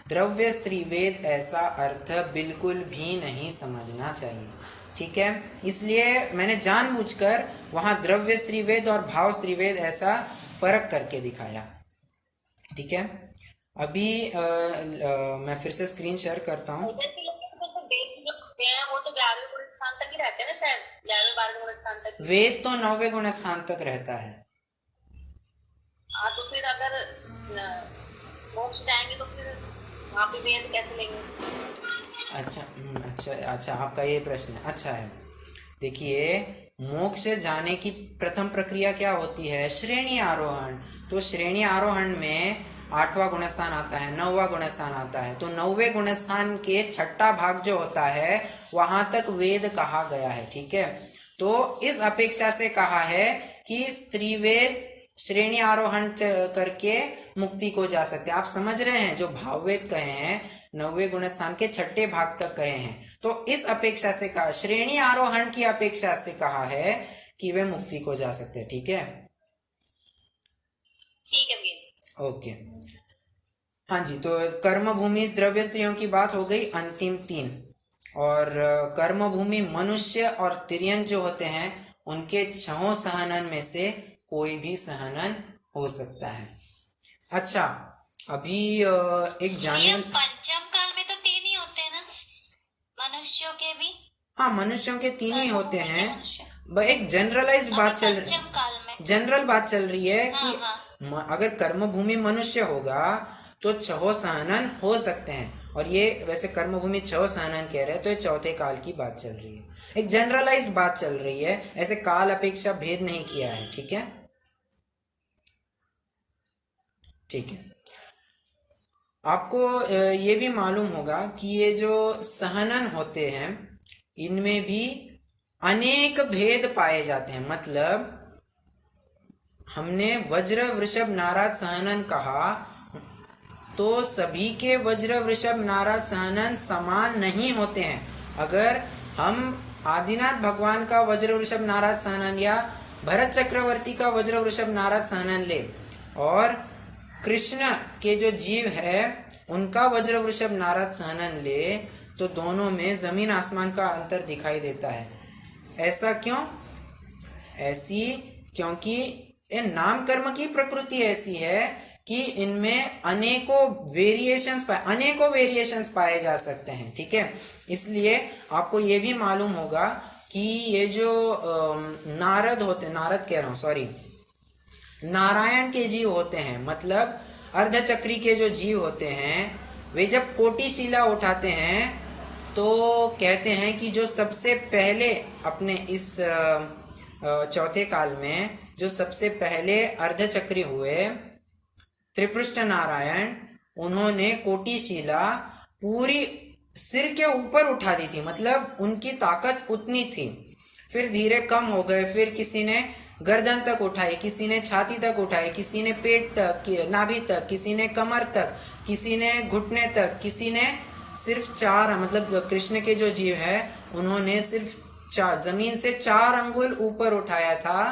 द्रव्य स्त्री वेद ऐसा अर्थ बिल्कुल भी नहीं समझना चाहिए। ठीक है, इसलिए मैंने जानबूझकर वहां द्रव्य स्त्री वेद और भाव स्त्री वेद ऐसा फर्क करके दिखाया। ठीक है, अभी मैं फिर से स्क्रीन शेयर करता हूँ। वो तो 11वें गुण स्थान तक ही रहते हैं ना, शायद 11वें 12वें गुण स्थान तक। वेद तो 9वें गुण स्थान तक रहता है। हाँ, तो फिर अगर मोक्ष जाएंगे तो फिर वहाँ पे वेद कैसे लेंगे? अच्छा, आपका ये प्रश्न है। अच्छा है, देखिए, मोक्ष जाने की प्रथम प्रक्रिया क्या होती है, श्रेणी आरोहण। तो श्रेणी आरोहण में 8वां गुणस्थान आता है, 9वां गुणस्थान आता है, तो 9वें गुणस्थान के 6ठा भाग जो होता है वहां तक वेद कहा गया है। ठीक है, तो इस अपेक्षा से कहा है कि स्त्री वेद श्रेणी आरोहण करके मुक्ति को जा सकते हैं। आप समझ रहे हैं, जो भाववेद कहे हैं 9वें गुणस्थान के 6ठे भाग तक कहे हैं, तो इस अपेक्षा से कहा, श्रेणी आरोहण की अपेक्षा से कहा है कि वे मुक्ति को जा सकते हैं। ठीक है, ठीक है भैया, ओके। हाँ जी, तो कर्म भूमि द्रव्य स्त्रियों की बात हो गई, अंतिम 3। और कर्म भूमि मनुष्य और तिर्यन जो होते हैं उनके 6 सहनन में से कोई भी सहनन हो सकता है। अच्छा, अभी एक जानिए, पंचम काल में तो 3 ही होते हैं ना, मनुष्यों के भी। हाँ, मनुष्यों के 3 ही होते हैं। एक जनरलाइज बात चल रही, जनरल बात चल रही है कि अगर कर्म भूमि मनुष्य होगा तो 6 सहनन हो सकते हैं, और ये वैसे कर्म भूमि 6 सहनन कह रहे हैं, तो ये चौथे काल की बात चल रही है, एक जनरलाइज्ड बात चल रही है, ऐसे काल अपेक्षा भेद नहीं किया है। ठीक है, ठीक है। आपको ये भी मालूम होगा कि ये जो सहनन होते हैं इनमें भी अनेक भेद पाए जाते हैं। मतलब हमने वज्र वृषभ नारद सहनन कहा, तो सभी के वज्र वृषभ नारद सहनन समान नहीं होते हैं। अगर हम आदिनाथ भगवान का वज्र वृषभ नारद सहनन या भरत चक्रवर्ती का वज्र वृषभ नारद सहनन ले और कृष्ण के जो जीव है उनका वज्र वृषभ नारद सहनन ले, तो दोनों में जमीन आसमान का अंतर दिखाई देता है। ऐसा क्यों? ऐसी क्योंकि ये नाम कर्म की प्रकृति ऐसी है कि इनमें अनेकों वेरिएशंस पाए जा सकते हैं। ठीक है, इसलिए आपको ये भी मालूम होगा कि ये जो नारायण के जीव होते हैं, मतलब अर्धचक्री के जो जीव होते हैं, वे जब कोटिशिला उठाते हैं तो कहते हैं कि जो सबसे पहले अपने इस चौथे काल में जो सबसे पहले अर्धचक्री हुए त्रिपृष्ठ नारायण, उन्होंने कोटिशिला पूरी सिर के ऊपर उठा दी थी। मतलब उनकी ताकत उतनी थी। फिर धीरे कम हो गए, फिर किसी ने गर्दन तक उठाई, किसी ने छाती तक उठाई, किसी ने पेट तक, नाभि तक, किसी ने कमर तक, किसी ने घुटने तक, किसी ने सिर्फ 4, मतलब कृष्ण के जो जीव है उन्होंने सिर्फ जमीन से 4 अंगुल ऊपर उठाया था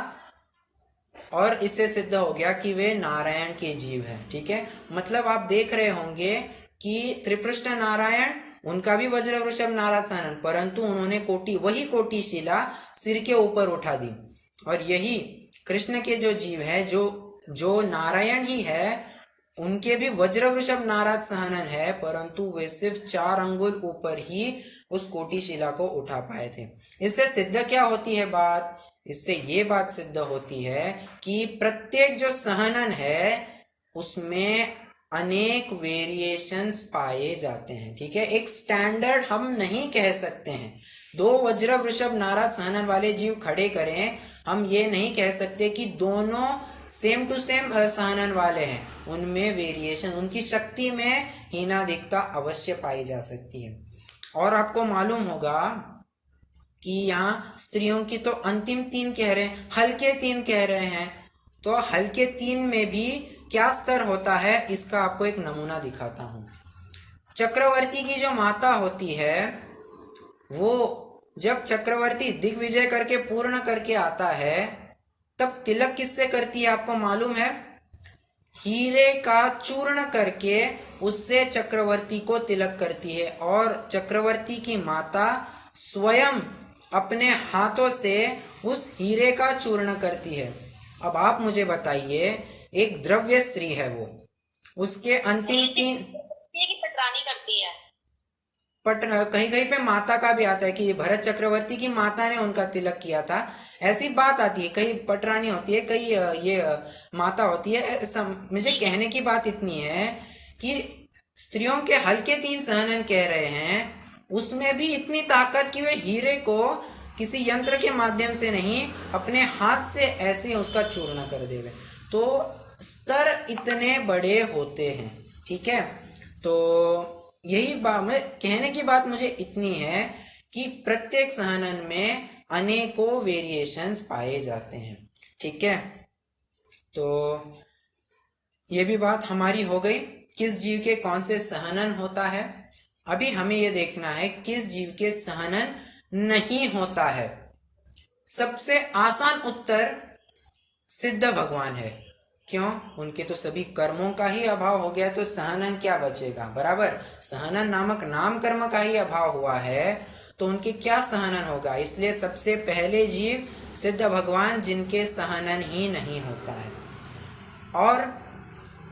और इससे सिद्ध हो गया कि वे नारायण के जीव हैं। ठीक है, मतलब आप देख रहे होंगे कि त्रिपृष्ठ नारायण, उनका भी वज्र वृषभ नारद सहनन, परंतु उन्होंने वही कोटिशिला सिर के ऊपर उठा दी। और यही कृष्ण के जो जीव है, जो नारायण ही है, उनके भी वज्र वृषभ नारद सहनन है, परंतु वे सिर्फ 4 अंगुल ऊपर ही उस कोटिशिला को उठा पाए थे। इससे सिद्ध क्या होती है बात? इससे ये बात सिद्ध होती है कि प्रत्येक जो सहनन है उसमें अनेक वेरिएशंस पाए जाते हैं। ठीक है, एक स्टैंडर्ड हम नहीं कह सकते हैं। 2 वज्र वृषभ नारद सहनन वाले जीव खड़े करें, हम ये नहीं कह सकते कि दोनों सेम टू सेम सहनन वाले हैं। उनमें वेरिएशन, उनकी शक्ति में हीनाधिकता अवश्य पाई जा सकती है। और आपको मालूम होगा कि यहाँ स्त्रियों की तो अंतिम 3 कह रहे हैं, हल्के 3 कह रहे हैं। तो हल्के 3 में भी क्या स्तर होता है, इसका आपको एक नमूना दिखाता हूँ। चक्रवर्ती की जो माता होती है, वो जब चक्रवर्ती दिग्विजय करके पूर्ण करके आता है, तब तिलक किससे करती है आपको मालूम है? हीरे का चूर्ण करके उससे चक्रवर्ती को तिलक करती है। और चक्रवर्ती की माता स्वयं अपने हाथों से उस हीरे का चूर्ण करती है। अब आप मुझे बताइए, एक द्रव्य स्त्री है वो, उसके अंतिम 3 पटरानी करती है। कहीं कहीं पे माता का भी आता है कि भरत चक्रवर्ती की माता ने उनका तिलक किया था, ऐसी बात आती है। कहीं पटरानी होती है, कहीं ये माता होती है। मुझे कहने की बात इतनी है कि स्त्रियों के हल्के 3 सहनन कह रहे हैं, उसमें भी इतनी ताकत कि वे हीरे को किसी यंत्र के माध्यम से नहीं, अपने हाथ से ऐसे उसका चूर्ण कर देवे। तो स्तर इतने बड़े होते हैं। ठीक है, तो यही बात, मैं कहने की बात मुझे इतनी है कि प्रत्येक सहनन में अनेकों वेरिएशंस पाए जाते हैं। ठीक है, तो ये भी बात हमारी हो गई किस जीव के कौन से सहनन होता है। अभी हमें यह देखना है किस जीव के सहनन नहीं होता है। सबसे आसान उत्तर सिद्ध भगवान है। क्यों? उनके तो सभी कर्मों का ही अभाव हो गया, तो सहनन क्या बचेगा? बराबर, सहनन नामक नाम कर्म का ही अभाव हुआ है, तो उनके क्या सहनन होगा? इसलिए सबसे पहले जीव सिद्ध भगवान, जिनके सहनन ही नहीं होता है।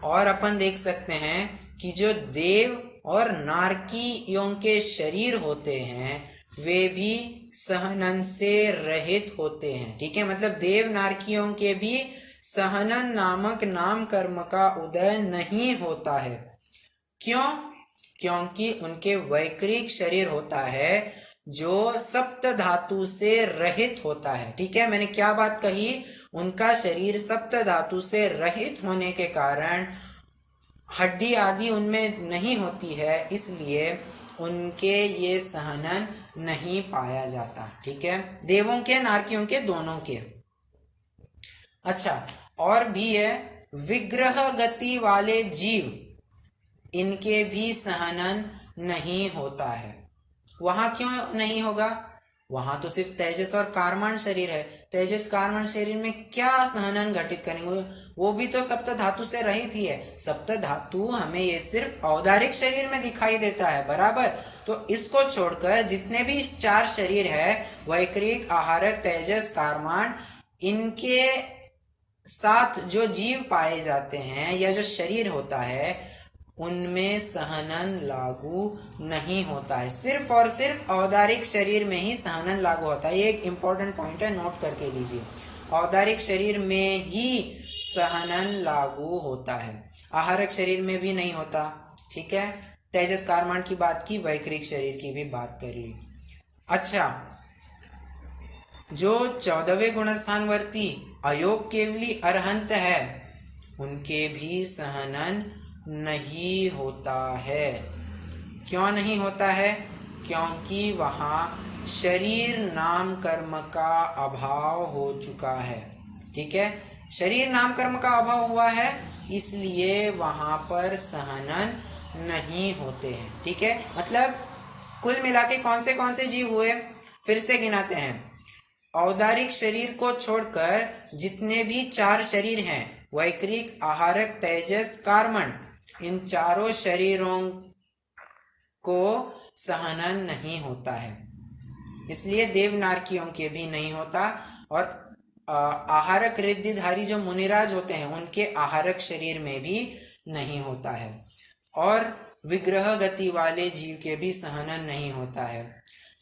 और अपन देख सकते हैं कि जो देव और नारकियों के शरीर होते हैं वे भी सहनन से रहित होते हैं। ठीक है, मतलब देव नारकियों के भी सहनन नामक नाम कर्म का उदय नहीं होता है। क्यों? क्योंकि उनके वैकृत शरीर होता है जो सप्त धातु से रहित होता है। ठीक है, मैंने क्या बात कही? उनका शरीर सप्त धातु से रहित होने के कारण हड्डी आदि उनमें नहीं होती है, इसलिए उनके ये सहनन नहीं पाया जाता। ठीक है, देवों के नारकियों के दोनों के। अच्छा, और भी है, विग्रह गति वाले जीव, इनके भी सहनन नहीं होता है। वहां क्यों नहीं होगा? वहां तो सिर्फ तेजस और कारमान शरीर है, तेजस कारमान शरीर में क्या सहनन घटित करेंगे? वो भी तो सप्त धातु से रहित ही है। सप्त धातु हमें ये सिर्फ औदारिक शरीर में दिखाई देता है, बराबर। तो इसको छोड़कर जितने भी इस चार शरीर है, वैक्रिक, आहारक, तेजस, कारमान, इनके साथ जो जीव पाए जाते हैं या जो शरीर होता है, उनमें सहनन लागू नहीं होता है। सिर्फ और सिर्फ औदारिक शरीर में ही सहनन लागू होता है। ये एक इंपॉर्टेंट पॉइंट है, नोट करके लीजिए। औदारिक शरीर में ही सहनन लागू होता है, आहारक शरीर में भी नहीं होता। ठीक है, तेजस कारमान की बात की, वैक्रिक शरीर की भी बात कर ली। अच्छा, जो 14वें गुणस्थानवर्ती अयोग केवली अरहंत है, उनके भी सहनन नहीं होता है। क्यों नहीं होता है? क्योंकि वहाँ शरीर नाम कर्म का अभाव हो चुका है। ठीक है, शरीर नाम कर्म का अभाव हुआ है, इसलिए वहाँ पर सहनन नहीं होते हैं। ठीक है, मतलब कुल मिला के कौन से जीव हुए, फिर से गिनाते हैं। औदारिक शरीर को छोड़कर जितने भी चार शरीर हैं, वैक्रिक, आहारक, तेजस, कारमन, इन चारों शरीरों को सहनन नहीं होता है, इसलिए देवनारकियों के भी नहीं होता। और आहारक रिद्धिधारी जो मुनिराज होते हैं, उनके आहारक शरीर में भी नहीं होता है। और विग्रह गति वाले जीव के भी सहनन नहीं होता है।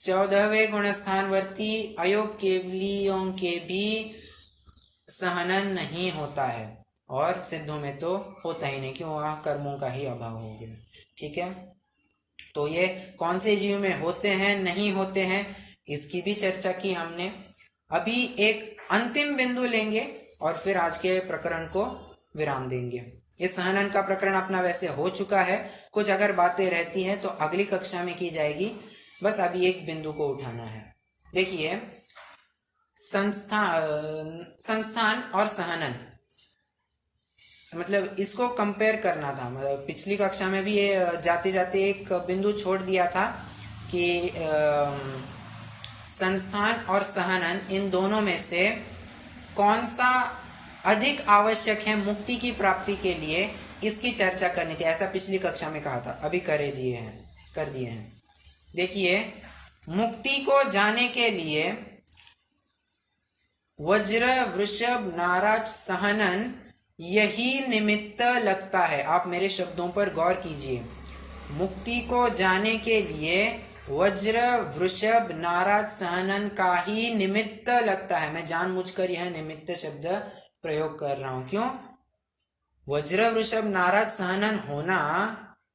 14वें गुणस्थानवर्ती अयोग केवलियों के भी सहनन नहीं होता है, और सिद्धों में तो होता ही नहीं, क्यों? वहाँ कर्मों का ही अभाव हो गया। ठीक है, तो ये कौन से जीव में होते हैं, नहीं होते हैं, इसकी भी चर्चा की हमने। अभी एक अंतिम बिंदु लेंगे और फिर आज के प्रकरण को विराम देंगे। ये सहनन का प्रकरण अपना वैसे हो चुका है, कुछ अगर बातें रहती हैं तो अगली कक्षा में की जाएगी। बस अभी एक बिंदु को उठाना है। देखिए, संस्थान और सहनन, मतलब इसको कंपेयर करना था। मतलब पिछली कक्षा में भी ये जाते जाते एक बिंदु छोड़ दिया था कि संस्थान और सहनन, इन दोनों में से कौन सा अधिक आवश्यक है मुक्ति की प्राप्ति के लिए, इसकी चर्चा करनी थी। ऐसा पिछली कक्षा में कहा था, अभी कर दिए हैं। देखिए, मुक्ति को जाने के लिए वज्र, वृषभ, नाराज, सहनन, यही निमित्त लगता है। आप मेरे शब्दों पर गौर कीजिए। मुक्ति को जाने के लिए वज्र, वृषभ, नाराज, सहनन का ही निमित्त लगता है। मैं जानबूझकर यह निमित्त शब्द प्रयोग कर रहा हूं। क्यों? वज्र, वृषभ, नाराज, सहनन होना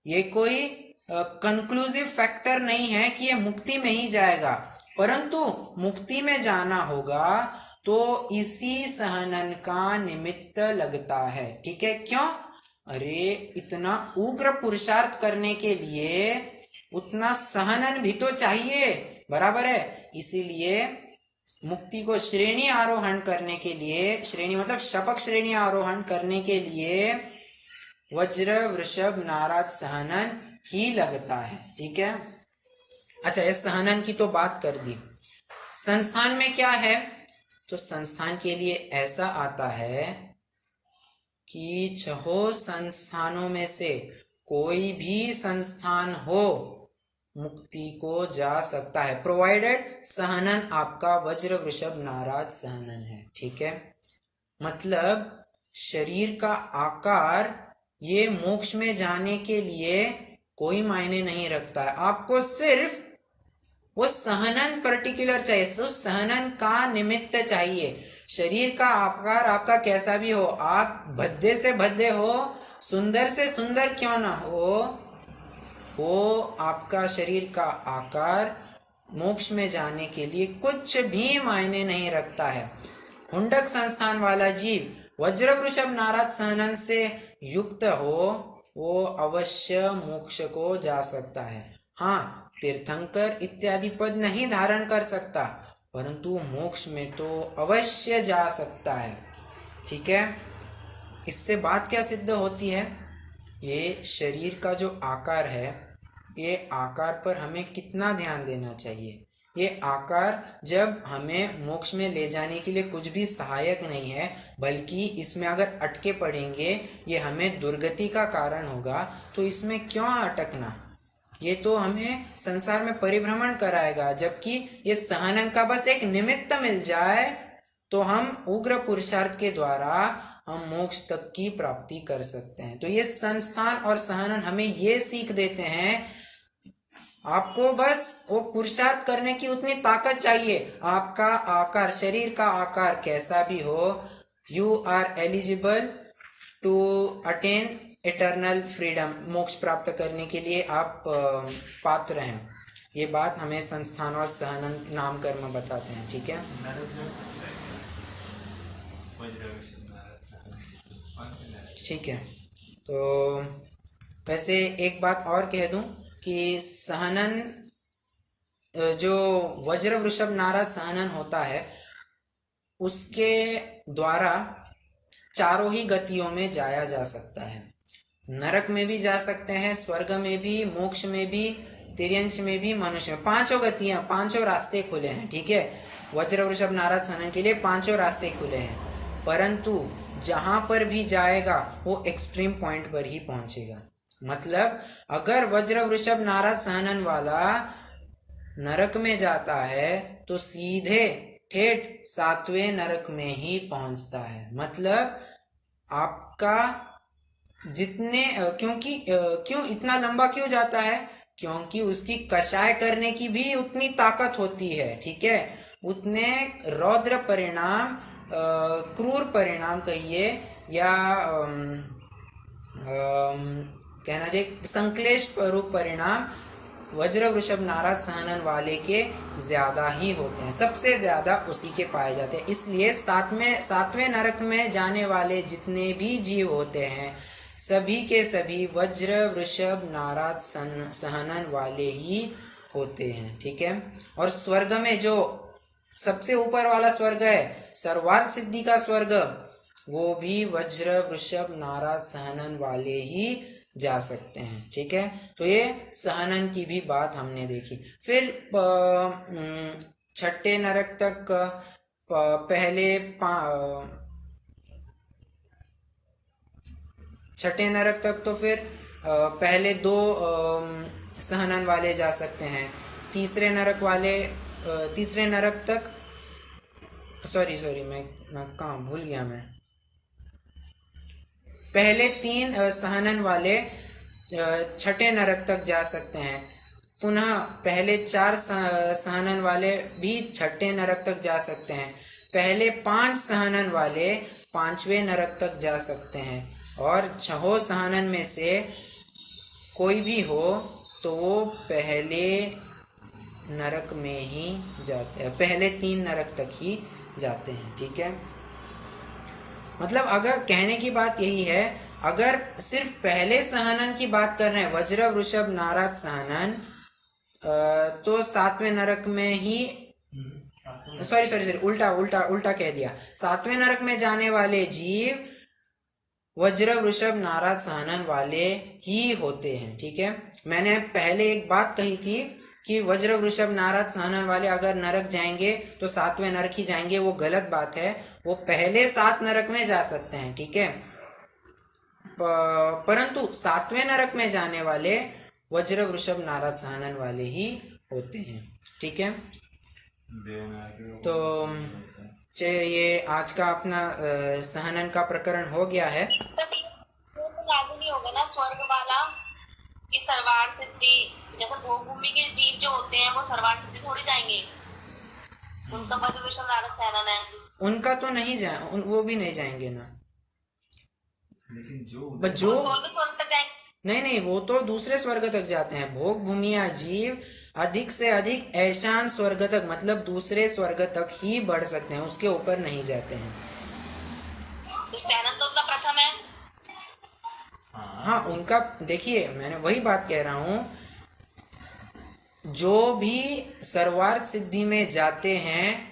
ये कोई कंक्लूसिव फैक्टर नहीं है कि ये मुक्ति में ही जाएगा, परंतु मुक्ति में जाना होगा तो इसी सहनन का निमित्त लगता है। ठीक है, क्यों? अरे, इतना उग्र पुरुषार्थ करने के लिए उतना सहनन भी तो चाहिए, बराबर है। इसीलिए मुक्ति को श्रेणी आरोहण करने के लिए, श्रेणी मतलब शपक श्रेणी आरोहण करने के लिए वज्र, वृषभ, नाराज, सहनन ही लगता है। ठीक है, अच्छा, इस सहनन की तो बात कर दी। संस्थान में क्या है? तो संस्थान के लिए ऐसा आता है कि 6 संस्थानों में से कोई भी संस्थान हो, मुक्ति को जा सकता है, प्रोवाइडेड सहनन आपका वज्र, वृषभ, नाराज, सहनन है। ठीक है, मतलब शरीर का आकार ये मोक्ष में जाने के लिए कोई मायने नहीं रखता है। आपको सिर्फ वो सहनन पर्टिकुलर चाहिए, उस सहनन का निमित्त चाहिए। शरीर का आकार आपका कैसा भी हो, आप भद्दे से भद्दे हो, सुंदर से सुंदर क्यों ना हो, वो आपका शरीर का आकार मोक्ष में जाने के लिए कुछ भी मायने नहीं रखता है। हुंडक संस्थान वाला जीव वज्र, वृषभ, नाराज, सहनन से युक्त हो, वो अवश्य मोक्ष को जा सकता है। हाँ, तीर्थंकर इत्यादि पद नहीं धारण कर सकता, परंतु मोक्ष में तो अवश्य जा सकता है। ठीक है, इससे बात क्या सिद्ध होती है? ये शरीर का जो आकार है, ये आकार पर हमें कितना ध्यान देना चाहिए। ये आकार जब हमें मोक्ष में ले जाने के लिए कुछ भी सहायक नहीं है, बल्कि इसमें अगर अटके पड़ेंगे ये हमें दुर्गति का कारण होगा, तो इसमें क्यों अटकना। ये तो हमें संसार में परिभ्रमण कराएगा, जबकि ये सहनन का बस एक निमित्त मिल जाए तो हम उग्र पुरुषार्थ के द्वारा हम मोक्ष तक की प्राप्ति कर सकते हैं। तो ये संस्थान और सहनन हमें ये सीख देते हैं, आपको बस वो पुरुषार्थ करने की उतनी ताकत चाहिए। आपका आकार, शरीर का आकार कैसा भी हो, you are eligible to attain eternal freedom. मोक्ष प्राप्त करने के लिए आप पात्र हैं। ये बात हमें संस्थान और सहनन नाम कर्म बताते हैं। ठीक है, ठीक है। तो वैसे एक बात और कह दूं कि सहनन, जो वज्र वृषभ नारद सहनन होता है, उसके द्वारा चारों ही गतियों में जाया जा सकता है। नरक में भी जा सकते हैं, स्वर्ग में भी, मोक्ष में भी, तिर्यंश में भी, मनुष्य में। पांचों गतियां, पांचों रास्ते खुले हैं। ठीक है, वज्र वृषभ नारद सहनन के लिए पांचों रास्ते खुले हैं, परंतु जहां पर भी जाएगा वो एक्सट्रीम पॉइंट पर ही पहुंचेगा। मतलब अगर वज्र वृषभ नारद सहनन वाला नरक में जाता है तो सीधे ठेठ 7वें नरक में ही पहुंचता है। मतलब आपका जितने क्यों इतना लंबा क्यों जाता है? क्योंकि उसकी कषाय करने की भी उतनी ताकत होती है। ठीक है, उतने रौद्र परिणाम, क्रूर परिणाम कहिए, या कहना चाहिए संक्लेश रूप परिणाम वज्र वृषभ नारद सहनन वाले के ज्यादा ही होते हैं, सबसे ज्यादा उसी के पाए जाते हैं। इसलिए सातवें नरक में जाने वाले जितने भी जीव होते हैं, सभी के सभी वज्र वृषभ नारद सहनन वाले ही होते हैं। ठीक है, और स्वर्ग में जो सबसे ऊपर वाला स्वर्ग है, सर्वार्थ सिद्धि का स्वर्ग, वो भी वज्र वृषभ नारद सहनन वाले ही जा सकते हैं। ठीक है, तो ये सहनन की भी बात हमने देखी। फिर छठे नरक तक छठे नरक तक तो फिर पहले 2 सहनन वाले जा सकते हैं। तीसरे नरक तक सॉरी मैं कहाँ भूल गया मैं। पहले 3 सहनन वाले छठे नरक तक जा सकते हैं। पुनः पहले 4 सहनन वाले भी छठे नरक तक जा सकते हैं। पहले 5 सहनन वाले 5वें नरक तक जा सकते हैं। और 6 सहनन में से कोई भी हो तो वो पहले नरक में ही जाते हैं, पहले 3 नरक तक ही जाते हैं। ठीक है, मतलब अगर कहने की बात यही है, अगर सिर्फ पहले सहनन की बात कर रहे हैं, वज्र वृषभ नारद सहनन, तो 7वें नरक में ही सॉरी उल्टा कह दिया। 7वें नरक में जाने वाले जीव वज्र वृषभ नारद सहनन वाले ही होते हैं। ठीक है, मैंने पहले एक बात कही थी कि वज्र वृषभ नारद सहनन वाले अगर नरक जाएंगे तो 7वें नरक ही जाएंगे। वो गलत बात है, वो पहले 7 नरक में जा सकते हैं। ठीक है, परंतु 7वें नरक में जाने वाले वज्र वृषभ नारद सहनन वाले ही होते हैं। ठीक है, तो ये आज का अपना सहनन का प्रकरण हो गया है। लागू नहीं होगा ना स्वर्ग वाला कि सर्वार्थ सिद्धि, जैसे भोगभूमि के जीव जो होते हैं वो सर्वार्थ सिद्धि थोड़ी जाएंगे, उनका वज्र वृषभ नारद सहनन है, उनका तो नहीं वो भी नहीं जाएंगे ना। लेकिन जो स्वर्ग तक जाएंगे, नहीं, वो तो दूसरे स्वर्ग तक जाते हैं। भोग भूमिया जीव अधिक से अधिक ऐशान स्वर्ग तक, मतलब दूसरे स्वर्ग तक ही बढ़ सकते हैं, उसके ऊपर नहीं जाते हैं। तो सहनन तो उनका प्रथम है। हाँ उनका देखिए, मैंने वही बात कह रहा हूँ, जो भी सर्वार्थ सिद्धि में जाते हैं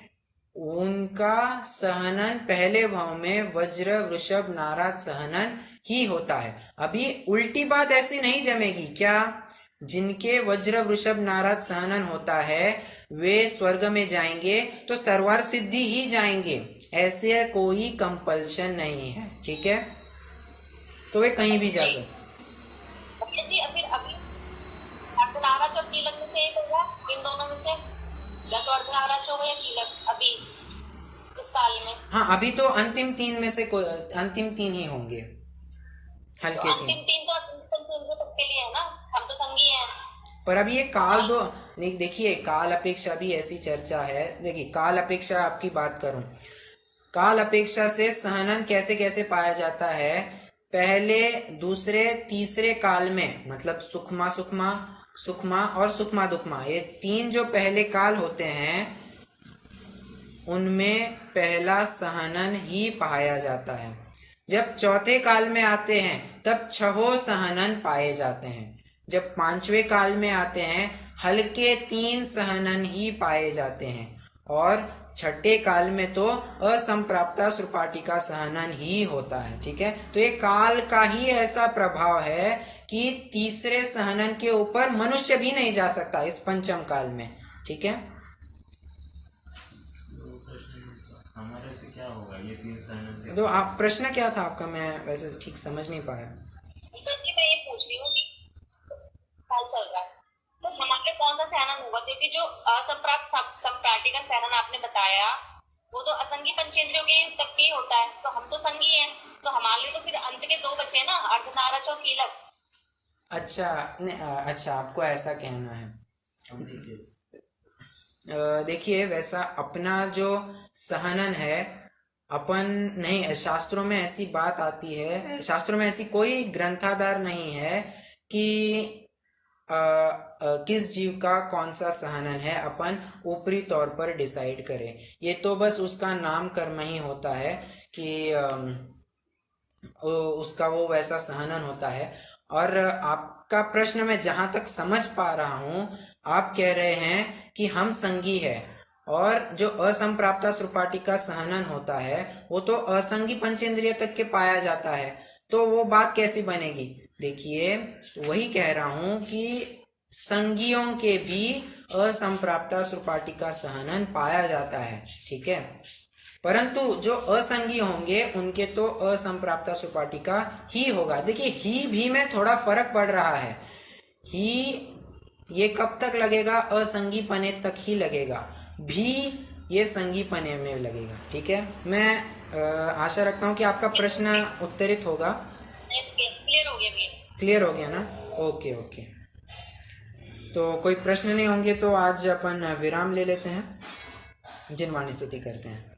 उनका सहनन पहले भाव में वज्र वृषभ नारद सहनन ही होता है। अभी उल्टी बात ऐसी नहीं जमेगी क्या? जिनके वज्र वृषभ नारद सहनन होता है वे स्वर्ग में जाएंगे तो सर्वार्थ सिद्धि ही जाएंगे, ऐसे कोई कंपल्शन नहीं है, ठीक है? तो वे कहीं भी जा सकते। ओके जी, फिर अभी अर्धनाराज और कीलक में से एक होगा इन दोनों में से, या तो अर्धनाराज होगा या कीलक अभी इस काल में। हाँ अभी तो अंतिम तीन में से कोई अंतिम तीन ही होंगे, तो हल्के अंतिम तीन। तीन तो सबके लिए है ना, हम तो संगी हैं। पर अभी ये काल दो, देखिए काल अपेक्षा भी ऐसी चर्चा है। देखिए काल अपेक्षा आपकी बात करूं, काल अपेक्षा से सहनन कैसे कैसे पाया जाता है? पहले दूसरे तीसरे काल में, मतलब सुखमा सुखमा सुखमा और सुखमा दुखमा, ये तीन जो पहले काल होते हैं उनमें पहला सहनन ही पाया जाता है। जब चौथे काल में आते हैं तब छहों सहनन पाए जाते हैं। जब पांचवें काल में आते हैं हल्के तीन सहनन ही पाए जाते हैं, और छठे काल में तो असंप्राप्ता सुरपाटिका सहनन ही होता है, ठीक है? तो ये काल का ही ऐसा प्रभाव है कि तीसरे सहनन के ऊपर मनुष्य भी नहीं जा सकता इस पंचम काल में, ठीक है? हमारे से क्या होगा ये तीन सहनन से? तो आप प्रश्न क्या था आपका? मैं वैसे ठीक समझ नहीं पाया। तो मैं ये पूछ रही हूँ कि काल चल रहा है तो हमारे कौन सा सहनन होगा, क्योंकि जो असंप्राप्त संप्राटी का सहनन आपने बताया वो तो असंगी पंचेंद्रियों के तक ही होता है, तो हम तो संगी हैं, तो हमारे लिए तो फिर अंत के दो बचे ना, अर्धनारज और कीलक। अच्छा अच्छा आपको ऐसा कहना है। देखिए वैसा अपना जो सहनन है अपन नहीं, शास्त्रों में ऐसी बात आती है, शास्त्रों में ऐसी कोई ग्रंथाधार नहीं है कि किस जीव का कौन सा सहनन है अपन ऊपरी तौर पर डिसाइड करें। ये तो बस उसका नाम कर्म ही होता है कि उसका वो वैसा सहनन होता है। और आपका प्रश्न मैं जहां तक समझ पा रहा हूं, आप कह रहे हैं कि हम संगी है, और जो असंप्राप्ता सुरपाटी का सहनन होता है वो तो असंगी पंचेंद्रिय तक के पाया जाता है, तो वो बात कैसी बनेगी? देखिए वही कह रहा हूं कि संगियों के भी असंप्राप्ता सुरपाटी का सहनन पाया जाता है, ठीक है? परंतु जो असंगी होंगे उनके तो असंप्राप्ता सुपाटिका ही होगा। देखिए ही भी में थोड़ा फर्क पड़ रहा है। ही ये कब तक लगेगा? असंगी पने तक ही लगेगा, भी ये संगी पने में लगेगा, ठीक है? मैं आशा रखता हूँ कि आपका प्रश्न उत्तरित होगा। क्लियर हो गया भैया? क्लियर हो गया ना? ओके ओके, तो कोई प्रश्न नहीं होंगे तो आज अपन विराम ले लेते हैं, जिनवाणी स्तुति करते हैं।